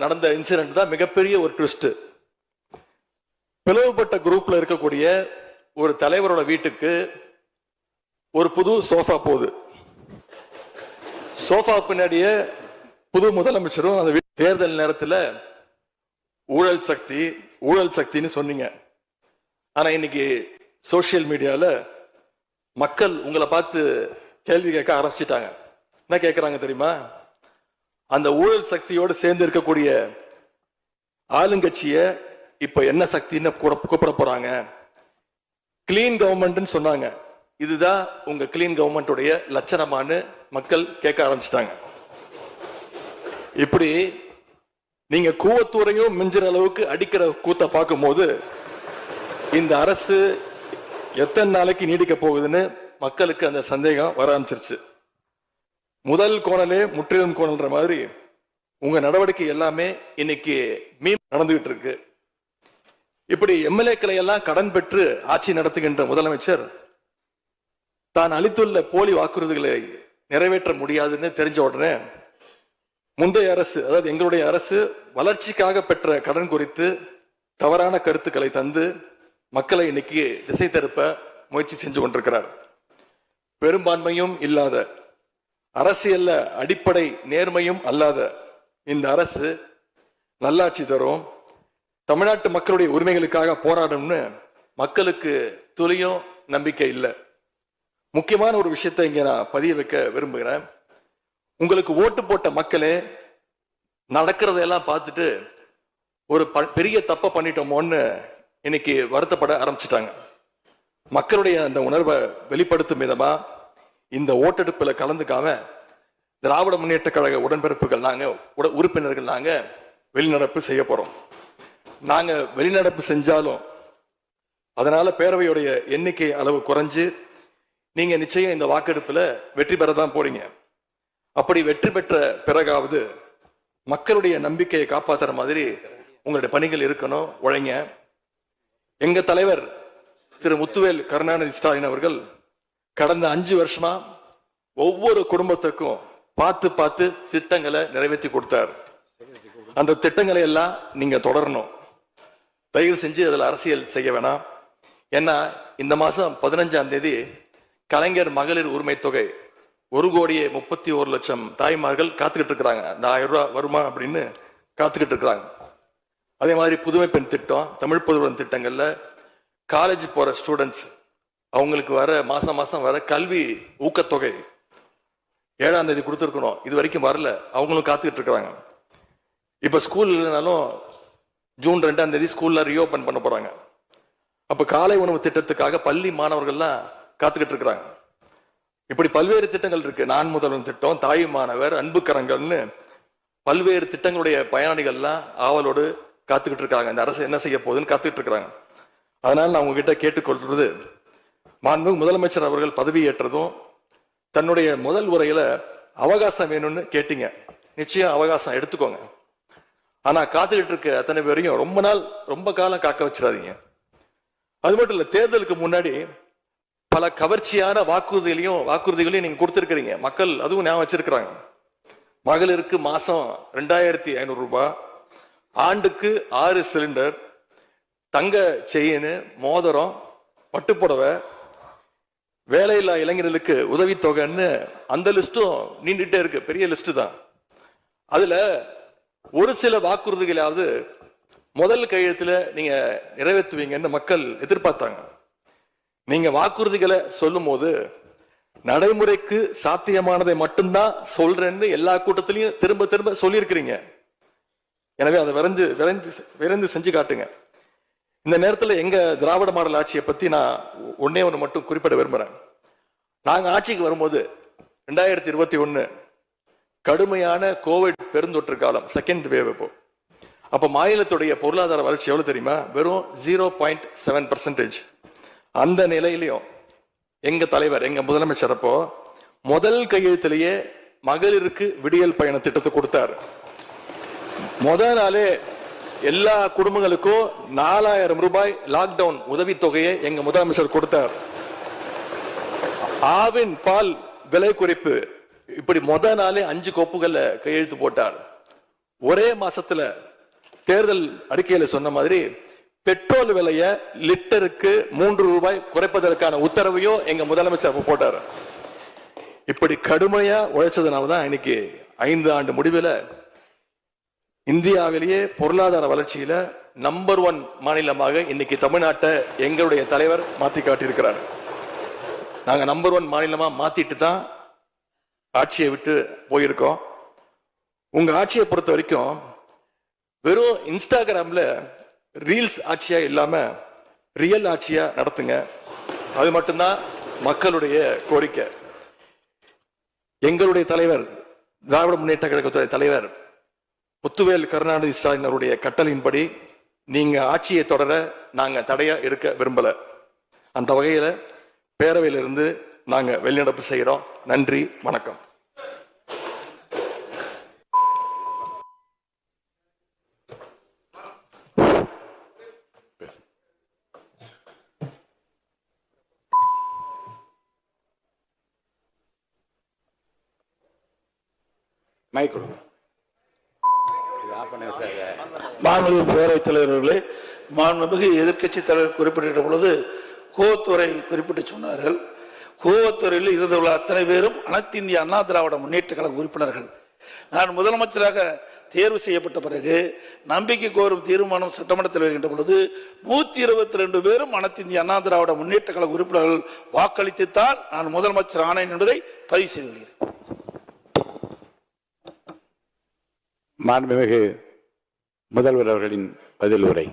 [SPEAKER 18] நடந்த இன்சிடென்ட் தான் மிகப்பெரிய ஒரு ட்விஸ்ட். பிளவுபட்ட குரூப்ல இருக்கக்கூடிய ஒரு தலைவரோட வீட்டுக்கு ஒரு புது சோஃபா போகுது. சோஃபா பின்னாடியே புது முதலமைச்சரும் அந்த தேர்தல் நேரத்தில் ஊழல் சக்தின்னு சொன்னீங்க. ஆனா இன்னைக்கு சோசியல் மீடியால மக்கள் உங்களை பார்த்து கேள்வி கேட்க ஆரம்பிச்சிட்டாங்க. என்ன கேட்கிறாங்க தெரியுமா? அந்த ஊழல் சக்தியோடு சேர்ந்து இருக்கக்கூடிய ஆளுங்கட்சிய இப்ப என்ன சக்தின்னு கூப்பிட போறாங்க. கிளீன் கவர்மெண்ட் சொன்னாங்க. இதுதான் உங்க கிளீன் கவர்மெண்டுடைய லட்சணமானு மக்கள் கேட்க ஆரம்பிச்சிட்டாங்க. இப்படி நீங்க கூவத்தூரையும் மிஞ்சுற அளவுக்கு அடிக்கிற கூத்த பார்க்கும் போது இந்த அரசு எத்தனை நாளைக்கு நீடிக்க போகுதுன்னு மக்களுக்கு அந்த சந்தேகம் வர ஆரம்பிச்சிருச்சு. முதல் கோணலே முற்றிலும் கோணல்ன்ற மாதிரி உங்க நடவடிக்கை எல்லாமே இன்னைக்கு நடந்துகிட்டு இருக்கு. இப்படி எம்எல்ஏக்களை எல்லாம் கடன் பெற்று ஆட்சி நடத்துகின்ற முதலமைச்சர் தான் அளித்துள்ள போலி வாக்குறுதிகளை நிறைவேற்ற முடியாதுன்னு தெரிஞ்ச உடனே முந்தைய அரசு, அதாவது எங்களுடைய அரசு, வளர்ச்சிக்காக பெற்ற கடன் குறித்து தவறான கருத்துக்களை தந்து மக்களை இன்னைக்கு திசை திருப்ப முயற்சி செஞ்சு கொண்டிருக்கிறார். பெரும்பான்மையும் இல்லாத, அரசியல்ல அடிப்படை நேர்மையும் அல்லாத இந்த அரசு நல்லாட்சி தரும், தமிழ்நாட்டு மக்களுடைய உரிமைகளுக்காக போராடும்னு மக்களுக்கு துளியும் நம்பிக்கை இல்லை. முக்கியமான ஒரு விஷயத்தை இங்க நான் பதிய வைக்க விரும்புகிறேன். உங்களுக்கு ஓட்டு போட்ட மக்களே நடக்கிறதையெல்லாம் பார்த்துட்டு ஒரு பெரிய தப்பை பண்ணிட்டோமோன்னு இன்னைக்கு வருத்தப்பட ஆரம்பிச்சிட்டாங்க. மக்களுடைய அந்த உணர்வை வெளிப்படுத்தும் விதமா இந்த ஓட்டெடுப்பில் கலந்துக்காம திராவிட முன்னேற்ற கழக உடன்பிறப்புகள் உறுப்பினர்கள் நாங்க வெளிநடப்பு செய்ய போறோம். நாங்க வெளிநடப்பு செஞ்சாலும் அதனால பேரவையுடைய எண்ணிக்கை அளவு குறைஞ்சு நீங்க நிச்சயம் இந்த வாக்கெடுப்புல வெற்றி பெற தான் போறீங்க. அப்படி வெற்றி பெற்ற பிறகாவது மக்களுடைய நம்பிக்கையை காப்பாற்றுற மாதிரி உங்களுடைய பணிகள் இருக்கணும், உழைங்க. எங்க தலைவர் திரு முத்துவேல் கருணாநிதி ஸ்டாலின் அவர்கள் கடந்த 5 வருஷமா ஒவ்வொரு குடும்பத்துக்கும் பார்த்து பார்த்து திட்டங்களை நிறைவேற்றி கொடுத்தார். அந்த திட்டங்களை எல்லாம் நீங்க தொடரணும். தயவு செஞ்சு அதில் அரசியல் செய்ய வேணாம். ஏன்னா இந்த மாசம் 15ஆம் தேதி கலைஞர் மகளிர் உரிமை தொகை 1,31,00,000 தாய்மார்கள் காத்துக்கிட்டு இருக்கிறாங்க. இந்த 1000 ரூபாய் வருமா அப்படின்னு காத்துக்கிட்டு இருக்கிறாங்க. அதே மாதிரி புதுமை பெண் திட்டம், தமிழ் புதுவன் திட்டங்கள்ல காலேஜ் போற ஸ்டூடெண்ட்ஸ் அவங்களுக்கு வர மாசம் வர கல்வி ஊக்கத்தொகை 7ஆம் தேதி கொடுத்துருக்கணும். இது வரைக்கும் வரல, அவங்களும் காத்துக்கிட்டு இருக்கிறாங்க. இப்ப ஸ்கூல் இல்லைனாலும் ஜூன் 2ஆம் தேதி ஸ்கூல்ல ரீஓபன் பண்ண போறாங்க. அப்ப காலை உணவு திட்டத்துக்காக பள்ளி மாணவர்கள்லாம் காத்துக்கிட்டு இருக்கிறாங்க. இப்படி பல்வேறு திட்டங்கள் இருக்கு. நான் முதல்வன் திட்டம், தாய் மாணவர், அன்பு கரங்கள்னு பல்வேறு திட்டங்களுடைய பயனாளிகள்லாம் ஆவலோடு காத்துக்கிட்டு இருக்காங்க. இந்த அரசு என்ன செய்ய போகுதுன்னு காத்துக்கிட்டு இருக்கிறாங்க. அதனால நான் உங்ககிட்ட கேட்டுக்கொள்றது, மாண்புமிகு முதலமைச்சர் அவர்கள் பதவியேற்றதும் தன்னுடைய முதல் உரையில அவகாசம் வேணும்னு கேட்டீங்க. நிச்சயம் அவகாசம் எடுத்துக்கோங்க. ஆனா காத்துக்கிட்டு இருக்க அத்தனை பேரையும் ரொம்ப காலம் காக்க வச்சிடாதீங்க. அது மட்டும் இல்ல, தேர்தலுக்கு முன்னாடி பல கவர்ச்சியான வாக்குறுதிகளையும் நீங்க கொடுத்திருக்கிறீங்க. மக்கள் அதுவும் ஞாபகம் வச்சிருக்கிறாங்க. மகளிருக்கு மாசம் 2,500 ரூபாய், ஆண்டுக்கு 6 சிலிண்டர், தங்க செயின், மோதிரம், பட்டுப்புடவை, வேலையில்லா இளைஞர்களுக்கு உதவித்தொகைன்னு அந்த லிஸ்டும் நீண்டுட்டே இருக்கு. பெரிய லிஸ்ட் தான். அதுல ஒரு சில வாக்குறுதிகளாவது முதல் கையெழுத்துல நீங்க நிறைவேற்றுவீங்கன்னு மக்கள் எதிர்பார்த்தாங்க. நீங்க வாக்குறுதிகளை சொல்லும் போது நடைமுறைக்கு சாத்தியமானதை மட்டும்தான் சொல்றேன்னு எல்லா கூட்டத்திலையும் திரும்ப திரும்ப சொல்லியிருக்கிறீங்க. எனவே அதை விரைந்து செஞ்சு காட்டுங்க. இந்த நேரத்தில் எங்க திராவிட மாடல் ஆட்சியை பத்தி நான் ஒன்னே ஒன்று மட்டும் குறிப்பிட விரும்புறேன். நாங்க ஆட்சிக்கு வரும்போது 2021 கடுமையான கோவிட் பெருந்தொற்று காலம், செகண்ட் வேவ். அப்ப மாநிலத்துடைய பொருளாதார வளர்ச்சி எவ்வளவு தெரியுமா? வெறும் 0.7%. அந்த நிலையிலையும் எங்க தலைவர், எங்க முதலமைச்சர் அப்போ முதல் கையெழுத்திலேயே மகளிருக்கு விடியல் பயண திட்டத்தை கொடுத்தார். முதல் நாளே எல்லா குடும்பங்களுக்கும் 4,000 ரூபாய் லாக்டவுன் உதவித்தொகையை எங்க முதலமைச்சர் கொடுத்தார். ஆவின் பால் விலை குறைப்பு, இப்படி முதல் நாளே 5 கோப்புகள்ல கையெழுத்து போட்டார். ஒரே மாசத்துல தேர்தல் அறிக்கையில சொன்ன மாதிரி பெட்ரோல் விலைய லிட்டருக்கு 3 ரூபாய் குறைப்பதற்கான உத்தரவையும் எங்க முதலமைச்சர் போட்டார். இப்படி கடுமையா உழைச்சதுனாலதான் இன்னைக்கு 5 ஆண்டு முடிவில் இந்தியாவிலேயே பொருளாதார வளர்ச்சியில நம்பர் 1 மாநிலமாக இன்னைக்கு தமிழ்நாட்டை எங்களுடைய தலைவர் மாத்தி காட்டியிருக்கிறார். நாங்க நம்பர் 1 மாநிலமா மாத்திட்டு தான் ஆட்சியை விட்டு போயிருக்கோம். உங்க ஆட்சியை பொறுத்த வரைக்கும் வெறும் இன்ஸ்டாகிராம்ல ரீல்ஸ் ஆட்சியா இல்லாம ரியல் ஆட்சியா நடத்துங்க. அது மட்டும்தான் மக்களுடைய கோரிக்கை. எங்களுடைய தலைவர், திராவிட முன்னேற்ற கழகத்துடைய தலைவர் முத்துவேல் கருணாநிதி ஸ்டாலின் அவருடைய கட்டளையின்படி நீங்க ஆட்சியை தொடர நாங்க தடையா இருக்க விரும்பல. அந்த வகையில பேரவையிலிருந்து நாங்க வெளிநடப்பு செய்யறோம். நன்றி, வணக்கம்.
[SPEAKER 15] மாண்புமிகு பேரவைத் தலைவர்களே, மாண்புமிகு எதிர்க்கட்சி தலைவர் குறிப்பிட்ட பொழுது கோவத்துறை குறிப்பிட்டு சொன்னார்கள். கோவத்துறையில் இருந்துள்ள அத்தனை பேரும் அனைத்து இந்திய அண்ணா திராவிட முன்னேற்ற கழக உறுப்பினர்கள். நான் முதலமைச்சராக தேர்வு செய்யப்பட்ட பிறகு நம்பிக்கை கோரும் தீர்மானம் சட்டமன்றத்தில் வருகின்ற பொழுது 122 பேரும் அனைத்து இந்திய அண்ணா திராவிட முன்னேற்ற கழக உறுப்பினர்கள் வாக்களித்துத்தான் நான் முதலமைச்சர் ஆனேன் என்பதை பதிவு செய்து கொள்கிறேன்.
[SPEAKER 1] மாண்புமிகு முதல்வர் அவர்களின் பதில் உரை.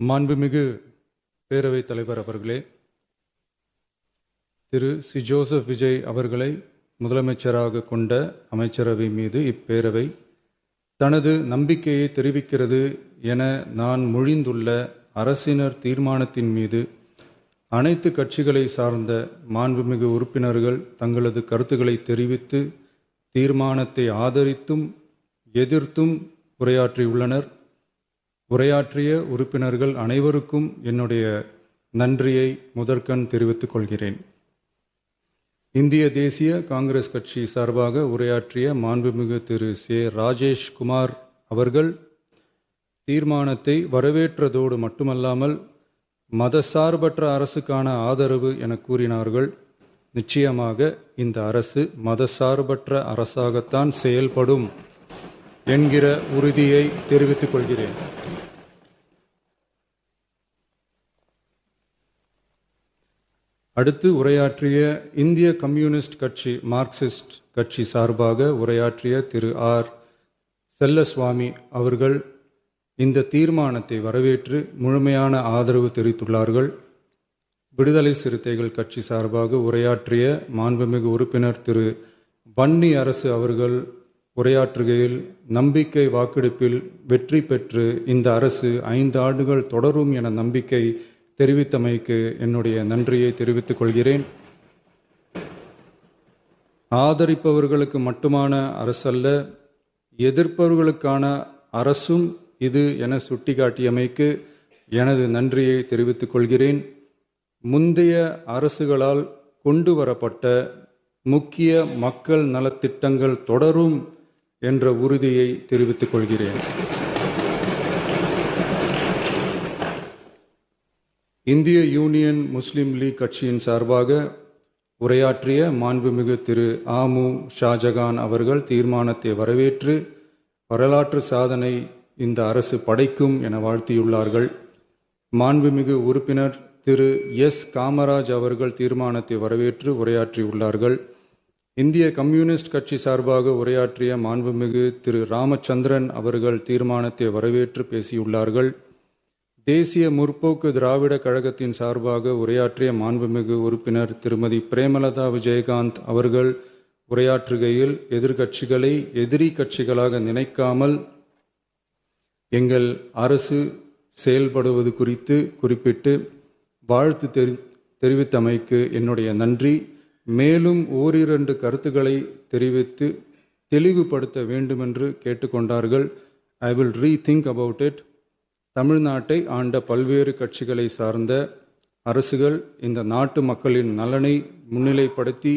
[SPEAKER 2] மாண்புமிகு பேரவைத் தலைவர் அவர்களே, திரு சி ஜோசப் விஜய் அவர்களை முதலமைச்சராக கொண்ட அமைச்சரவை மீது இப்பேரவை தனது நம்பிக்கையை தெரிவிக்கிறது என நான் மொழிந்துள்ள அரசினர் தீர்மானத்தின் மீது அனைத்து கட்சிகளை சார்ந்த மாண்புமிகு உறுப்பினர்கள் தங்களது கருத்துக்களை தெரிவித்து தீர்மானத்தை ஆதரித்தும் எதிர்த்தும் உரையாற்றியுள்ளனர். உரையாற்றிய உறுப்பினர்கள் அனைவருக்கும் என்னுடைய நன்றியை முதற்கண் தெரிவித்துக் கொள்கிறேன். இந்திய தேசிய காங்கிரஸ் கட்சி சார்பாக உரையாற்றிய மாண்புமிகு திரு சே ராஜேஷ்குமார் அவர்கள் தீர்மானத்தை வரவேற்றதோடு மட்டுமல்லாமல் மதசார்பற்ற அரசுக்கான ஆதரவு என கூறினார்கள். நிச்சயமாக இந்த அரசு மதசார்பற்ற அரசாகத்தான் செயல்படும் என்கிற உறுதியை தெரிவித்துக் கொள்கிறேன். அடுத்து உரையாற்றிய இந்திய கம்யூனிஸ்ட் கட்சி மார்க்சிஸ்ட் கட்சி சார்பாக உரையாற்றிய திரு ஆர் செல்லசுவாமி அவர்கள் இந்த தீர்மானத்தை வரவேற்று முழுமையான ஆதரவு தெரிவித்துள்ளார்கள். விடுதலை சிறுத்தைகள் கட்சி சார்பாக உரையாற்றிய மாண்புமிகு உறுப்பினர் திரு வன்னி அரசு அவர்கள் உரையாற்றுகையில் நம்பிக்கை வாக்கெடுப்பில் வெற்றி பெற்று இந்த அரசு 5 ஆண்டுகள் தொடரும் என நம்பிக்கை தெரிவித்தமைக்கு என்னுடைய நன்றியை தெரிவித்துக் கொள்கிறேன். ஆதரிப்பவர்களுக்கு மட்டுமான அரசல்ல, எதிர்ப்பவர்களுக்கான அரசும் இது என சுட்டிக்காட்டியமைக்கு எனது நன்றியை தெரிவித்துக் கொள்கிறேன். முந்தைய அரசுகளால் கொண்டு வரப்பட்ட முக்கிய மக்கள் நலத்திட்டங்கள் தொடரும் என்ற உறுதியை தெரிவித்துக் கொள்கிறேன். இந்திய யூனியன் முஸ்லீம் லீக் கட்சியின் சார்பாக உரையாற்றிய மாண்புமிகு திரு ஆமு ஷாஜகான் அவர்கள் தீர்மானத்தை வரவேற்று வரலாற்று சாதனை இந்த அரசு படைக்கும் என வாழ்த்தியுள்ளார்கள். மாண்புமிகு உறுப்பினர் திரு எஸ் காமராஜ் அவர்கள் தீர்மானத்தை வரவேற்று உரையாற்றியுள்ளார்கள். இந்திய கம்யூனிஸ்ட் கட்சி சார்பாக உரையாற்றிய மாண்புமிகு திரு ராமச்சந்திரன் அவர்கள் தீர்மானத்தை வரவேற்று பேசியுள்ளார்கள். தேசிய முற்போக்கு திராவிட கழகத்தின் சார்பாக உரையாற்றிய மாண்புமிகு உறுப்பினர் திருமதி பிரேமலதா விஜயகாந்த் அவர்கள் உரையாற்றுகையில் எதிர்க்கட்சிகளை எதிரி கட்சிகளாக நினைக்காமல் எங்கள் அரசு செயல்படுவது குறித்து குறிப்பிட்டு வாழ்த்து தெரிவித்தமைக்கு என்னுடைய நன்றி. மேலும் ஓரிரண்டு கருத்துக்களை தெரிவித்து தெளிவுபடுத்த வேண்டுமென்று கேட்டுக்கொண்டார்கள். I will rethink about it. தமிழ்நாட்டை ஆண்ட பல்வேறு கட்சிகளை சார்ந்த அரசுகள் இந்த நாட்டு மக்களின் நலனை முன்னிலைப்படுத்தி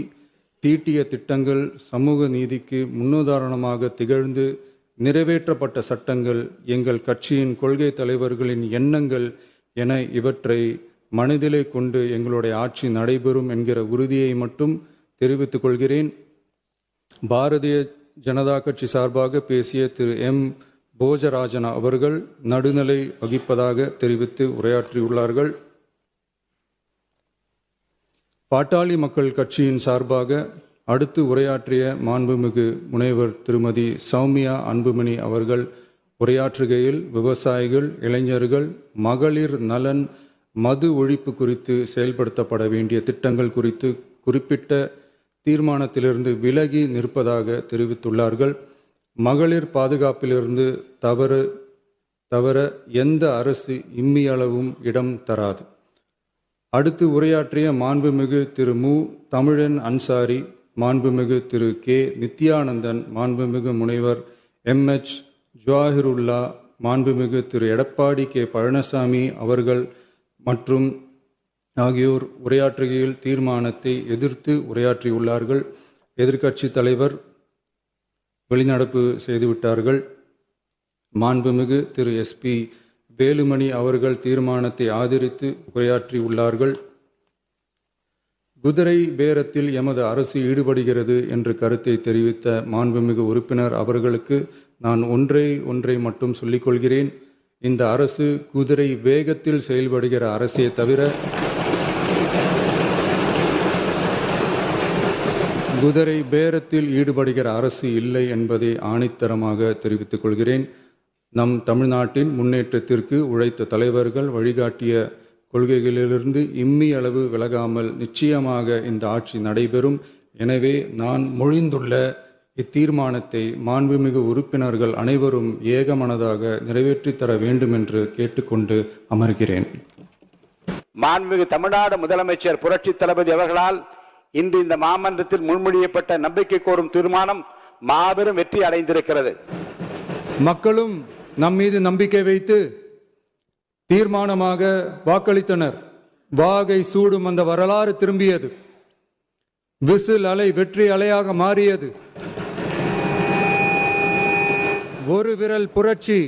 [SPEAKER 2] தீட்டிய திட்டங்கள் சமூக நீதிக்கு முன்னுதாரணமாக திகழ்ந்து நிறைவேற்றப்பட்ட சட்டங்கள் எங்கள் கட்சியின் கொள்கை தலைவர்களின் எண்ணங்கள் என இவற்றை மனதிலே கொண்டு எங்களுடைய ஆட்சி நடைபெறும் என்கிற உறுதியை மட்டும் தெரிவித்துக் கொள்கிறேன். பாரதிய ஜனதா கட்சி சார்பாக பேசிய திரு எம் போஜராஜன் அவர்கள் நடுநிலை வகிப்பதாக தெரிவித்து உரையாற்றியுள்ளார்கள். பாட்டாளி மக்கள் கட்சியின் சார்பாக அடுத்து உரையாற்றிய மாண்புமிகு முனைவர் திருமதி சௌமியா அன்புமணி அவர்கள் உரையாற்றுகையில் விவசாயிகள், இளைஞர்கள், மகளிர் நலன், மது ஒழிப்பு குறித்து செயல்படுத்தப்பட வேண்டிய திட்டங்கள் குறித்து குறிப்பிட்ட தீர்மானத்திலிருந்து விலகி நிற்பதாக தெரிவித்துள்ளார்கள். மகளிர் பாதுகாப்பிலிருந்து தவிர எந்த அரசு இம்மியளவும் இடம் தராது. அடுத்து உரையாற்றிய மாண்புமிகு திரு மு தமிழன் அன்சாரி, மாண்புமிகு திரு கே நித்யானந்தன், மாண்புமிகு முனைவர் MH ஜவாஹிருல்லா, மாண்புமிகு திரு எடப்பாடி கே பழனிசாமி அவர்கள் மற்றும் ஆகியோர் உரையாற்றுகையில் தீர்மானத்தை எதிர்த்து உரையாற்றியுள்ளார்கள். எதிர்க்கட்சி தலைவர் வெளிநடப்பு செய்துவிட்டார்கள். மாண்புமிகு திரு SP வேலுமணி அவர்கள் தீர்மானத்தை ஆதரித்து உரையாற்றியுள்ளார்கள். குதிரை பேரத்தில் எமது அரசு ஈடுபடுகிறது என்று கருத்தை தெரிவித்த மாண்புமிகு உறுப்பினர் அவர்களுக்கு நான் ஒன்றை மட்டும் சொல்லிக்கொள்கிறேன். இந்த அரசு குதிரை வேகத்தில் செயல்படுகிற அரசே தவிர குதிரை பேரத்தில் ஈடுபடுகிற அரசு இல்லை என்பதை ஆணித்தரமாக தெரிவித்துக் கொள்கிறேன். நம் தமிழ்நாட்டின் முன்னேற்றத்திற்கு உழைத்த தலைவர்கள் வழிகாட்டிய கொள்கைகளிலிருந்து இம்மி அளவு விலகாமல் நிச்சயமாக இந்த ஆட்சி நடைபெறும். எனவே நான் மொழிந்துள்ள இத்தீர்மானத்தை மாண்புமிகு உறுப்பினர்கள் அனைவரும் ஏகமனதாக நிறைவேற்றித் தர வேண்டும் என்று கேட்டுக்கொண்டு அமர்கிறேன்.
[SPEAKER 17] மாண்புமிகு தமிழ்நாடு முதலமைச்சர் புரட்சி தளபதி அவர்களால் இன்று இந்த மாமன்றத்தில் முன்மொழியப்பட்ட நம்பிக்கை கோரும் தீர்மானம் மாபெரும் வெற்றி அடைந்திருக்கிறது.
[SPEAKER 2] மக்களும் நம் மீது நம்பிக்கை வைத்து தீர்மானமாக வாக்களித்தனர். வாகை சூடும் அந்த வரலாறு திரும்பியது. விசில் அலை வெற்றி அலையாக மாறியது. ஒரு விரல் புரட்சி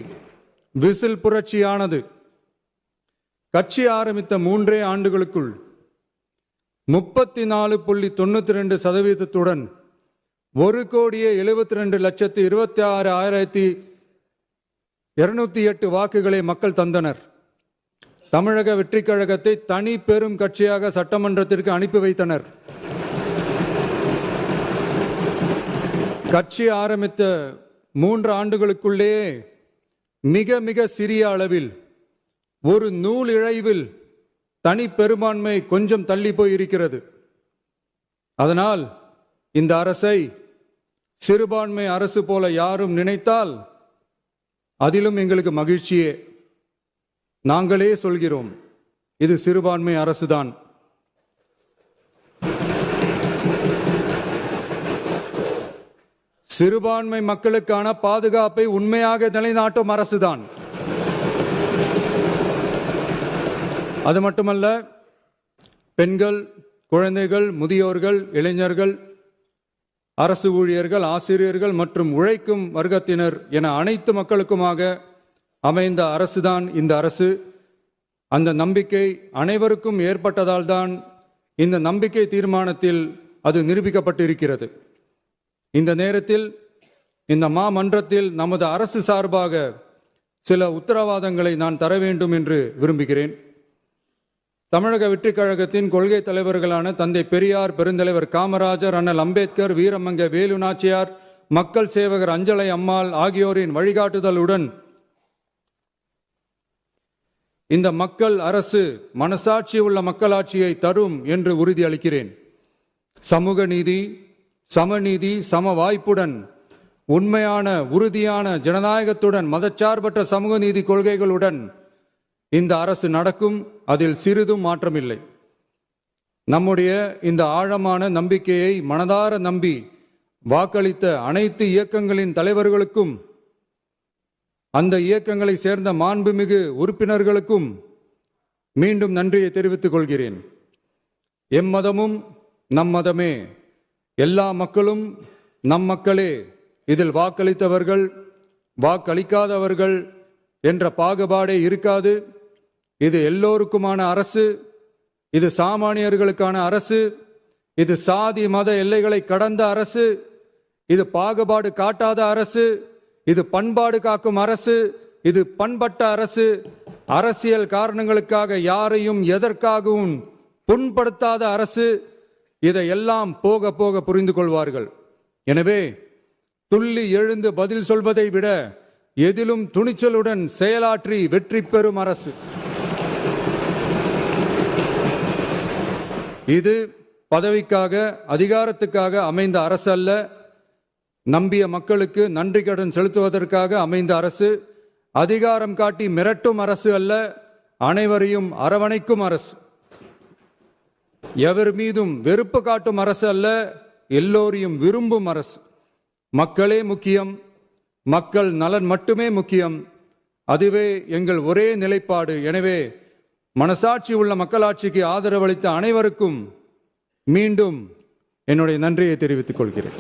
[SPEAKER 2] விசில் புரட்சியானது. கட்சி ஆரம்பித்த 3 ஆண்டுகளுக்குள் 34.92% 1,72,26,208 வாக்குகளை மக்கள் தந்தனர். தமிழக வெற்றிக் கழகத்தை தனி பெரும் கட்சியாக சட்டமன்றத்திற்கு அனுப்பி வைத்தனர். கட்சி ஆரம்பித்த 3 ஆண்டுகளுக்குள்ளேயே மிக மிக சிறிய அளவில் ஒரு நூல் இழைவில் தனி பெரும்பான்மை கொஞ்சம் தள்ளி போயிருக்கிறது. அதனால் இந்த அரசை சிறுபான்மை அரசு போல யாரும் நினைத்தால் அதிலும் எங்களுக்கு மகிழ்ச்சியே. நாங்களே சொல்கிறோம், இது சிறுபான்மை அரசுதான். சிறுபான்மை மக்களுக்கான பாதுகாப்பை உண்மையாக நிலைநாட்டும் அரசுதான். அது மட்டுமல்ல, பெண்கள், குழந்தைகள், முதியோர்கள், இளைஞர்கள், அரசு ஊழியர்கள், ஆசிரியர்கள் மற்றும் உழைக்கும் வர்க்கத்தினர் என அனைத்து மக்களுக்குமாக அமைந்த அரசுதான் இந்த அரசு. அந்த நம்பிக்கை அனைவருக்கும் ஏற்பட்டதால் தான் இந்த நம்பிக்கை தீர்மானத்தில் அது நிரூபிக்கப்பட்டிருக்கிறது. இந்த நேரத்தில் இந்த மாமன்றத்தில் நமது அரசு சார்பாக சில உத்தரவாதங்களை நான் தர வேண்டும் என்று விரும்புகிறேன். தமிழக வெற்றிக் கழகத்தின் கொள்கை தலைவர்களான தந்தை பெரியார், பெருந்தலைவர் காமராஜர், அண்ணல் அம்பேத்கர், வீரமங்க வேலு நாச்சியார், மக்கள் சேவகர் அஞ்சலை அம்மாள் ஆகியோரின் வழிகாட்டுதலுடன் இந்த மக்கள் அரசு மனசாட்சி உள்ள மக்களாட்சியை தரும் என்று உறுதியளிக்கிறேன். சமூக நீதி, சமநீதி, சம வாய்ப்புடன், உண்மையான உறுதியான ஜனநாயகத்துடன், மதச்சார்பற்ற சமூக நீதி கொள்கைகளுடன் இந்த அரசு நடக்கும். அதில் சிறிதும் மாற்றமில்லை. நம்முடைய இந்த ஆழமான நம்பிக்கையை மனதார நம்பி வாக்களித்த அனைத்து இயக்கங்களின் தலைவர்களுக்கும், அந்த இயக்கங்களை சேர்ந்த மாண்புமிகு உறுப்பினர்களுக்கும் மீண்டும் நன்றியை தெரிவித்துக் கொள்கிறேன். எம்மதமும் நம் மதமே, எல்லா மக்களும் நம் மக்களே, இதில் வாக்களித்தவர்கள் வாக்களிக்காதவர்கள் என்ற பாகுபாடே இருக்காது. இது எல்லோருக்குமான அரசு. இது சாமானியர்களுக்கான அரசு. இது சாதி மத எல்லைகளை கடந்த அரசு. இது பாகுபாடு காட்டாத அரசு. இது பண்பாடு காக்கும் அரசு. இது பண்பட்ட அரசு. அரசியல் காரணங்களுக்காக யாரையும் எதற்காகவும் புண்படுத்தாத அரசு. இதையெல்லாம் போக போக புரிந்து கொள்வார்கள். எனவே துள்ளி எழுந்து பதில் சொல்வதை விட எதிலும் துணிச்சலுடன் செயலாற்றி வெற்றி பெறும் அரசு இது. பதவிக்காக, அதிகாரத்துக்காக அமைந்த அரசு அல்ல. நம்பிய மக்களுக்கு நன்றி கடன் செலுத்துவதற்காக அமைந்த அரசு. அதிகாரம் காட்டி மிரட்டும் அரசு அல்ல, அனைவரையும் அரவணைக்கும் அரசு. எவர் மீதும் வெறுப்பு காட்டும் அரசு அல்ல, எல்லோரையும் விரும்பும் அரசு. மக்களே முக்கியம், மக்கள் நலன் மட்டுமே முக்கியம். அதுவே எங்கள் ஒரே நிலைப்பாடு. எனவே மனசாட்சி உள்ள மக்களாட்சிக்கு ஆதரவளித்த அனைவருக்கும் மீண்டும் என்னுடைய நன்றியை தெரிவித்துக் கொள்கிறேன்.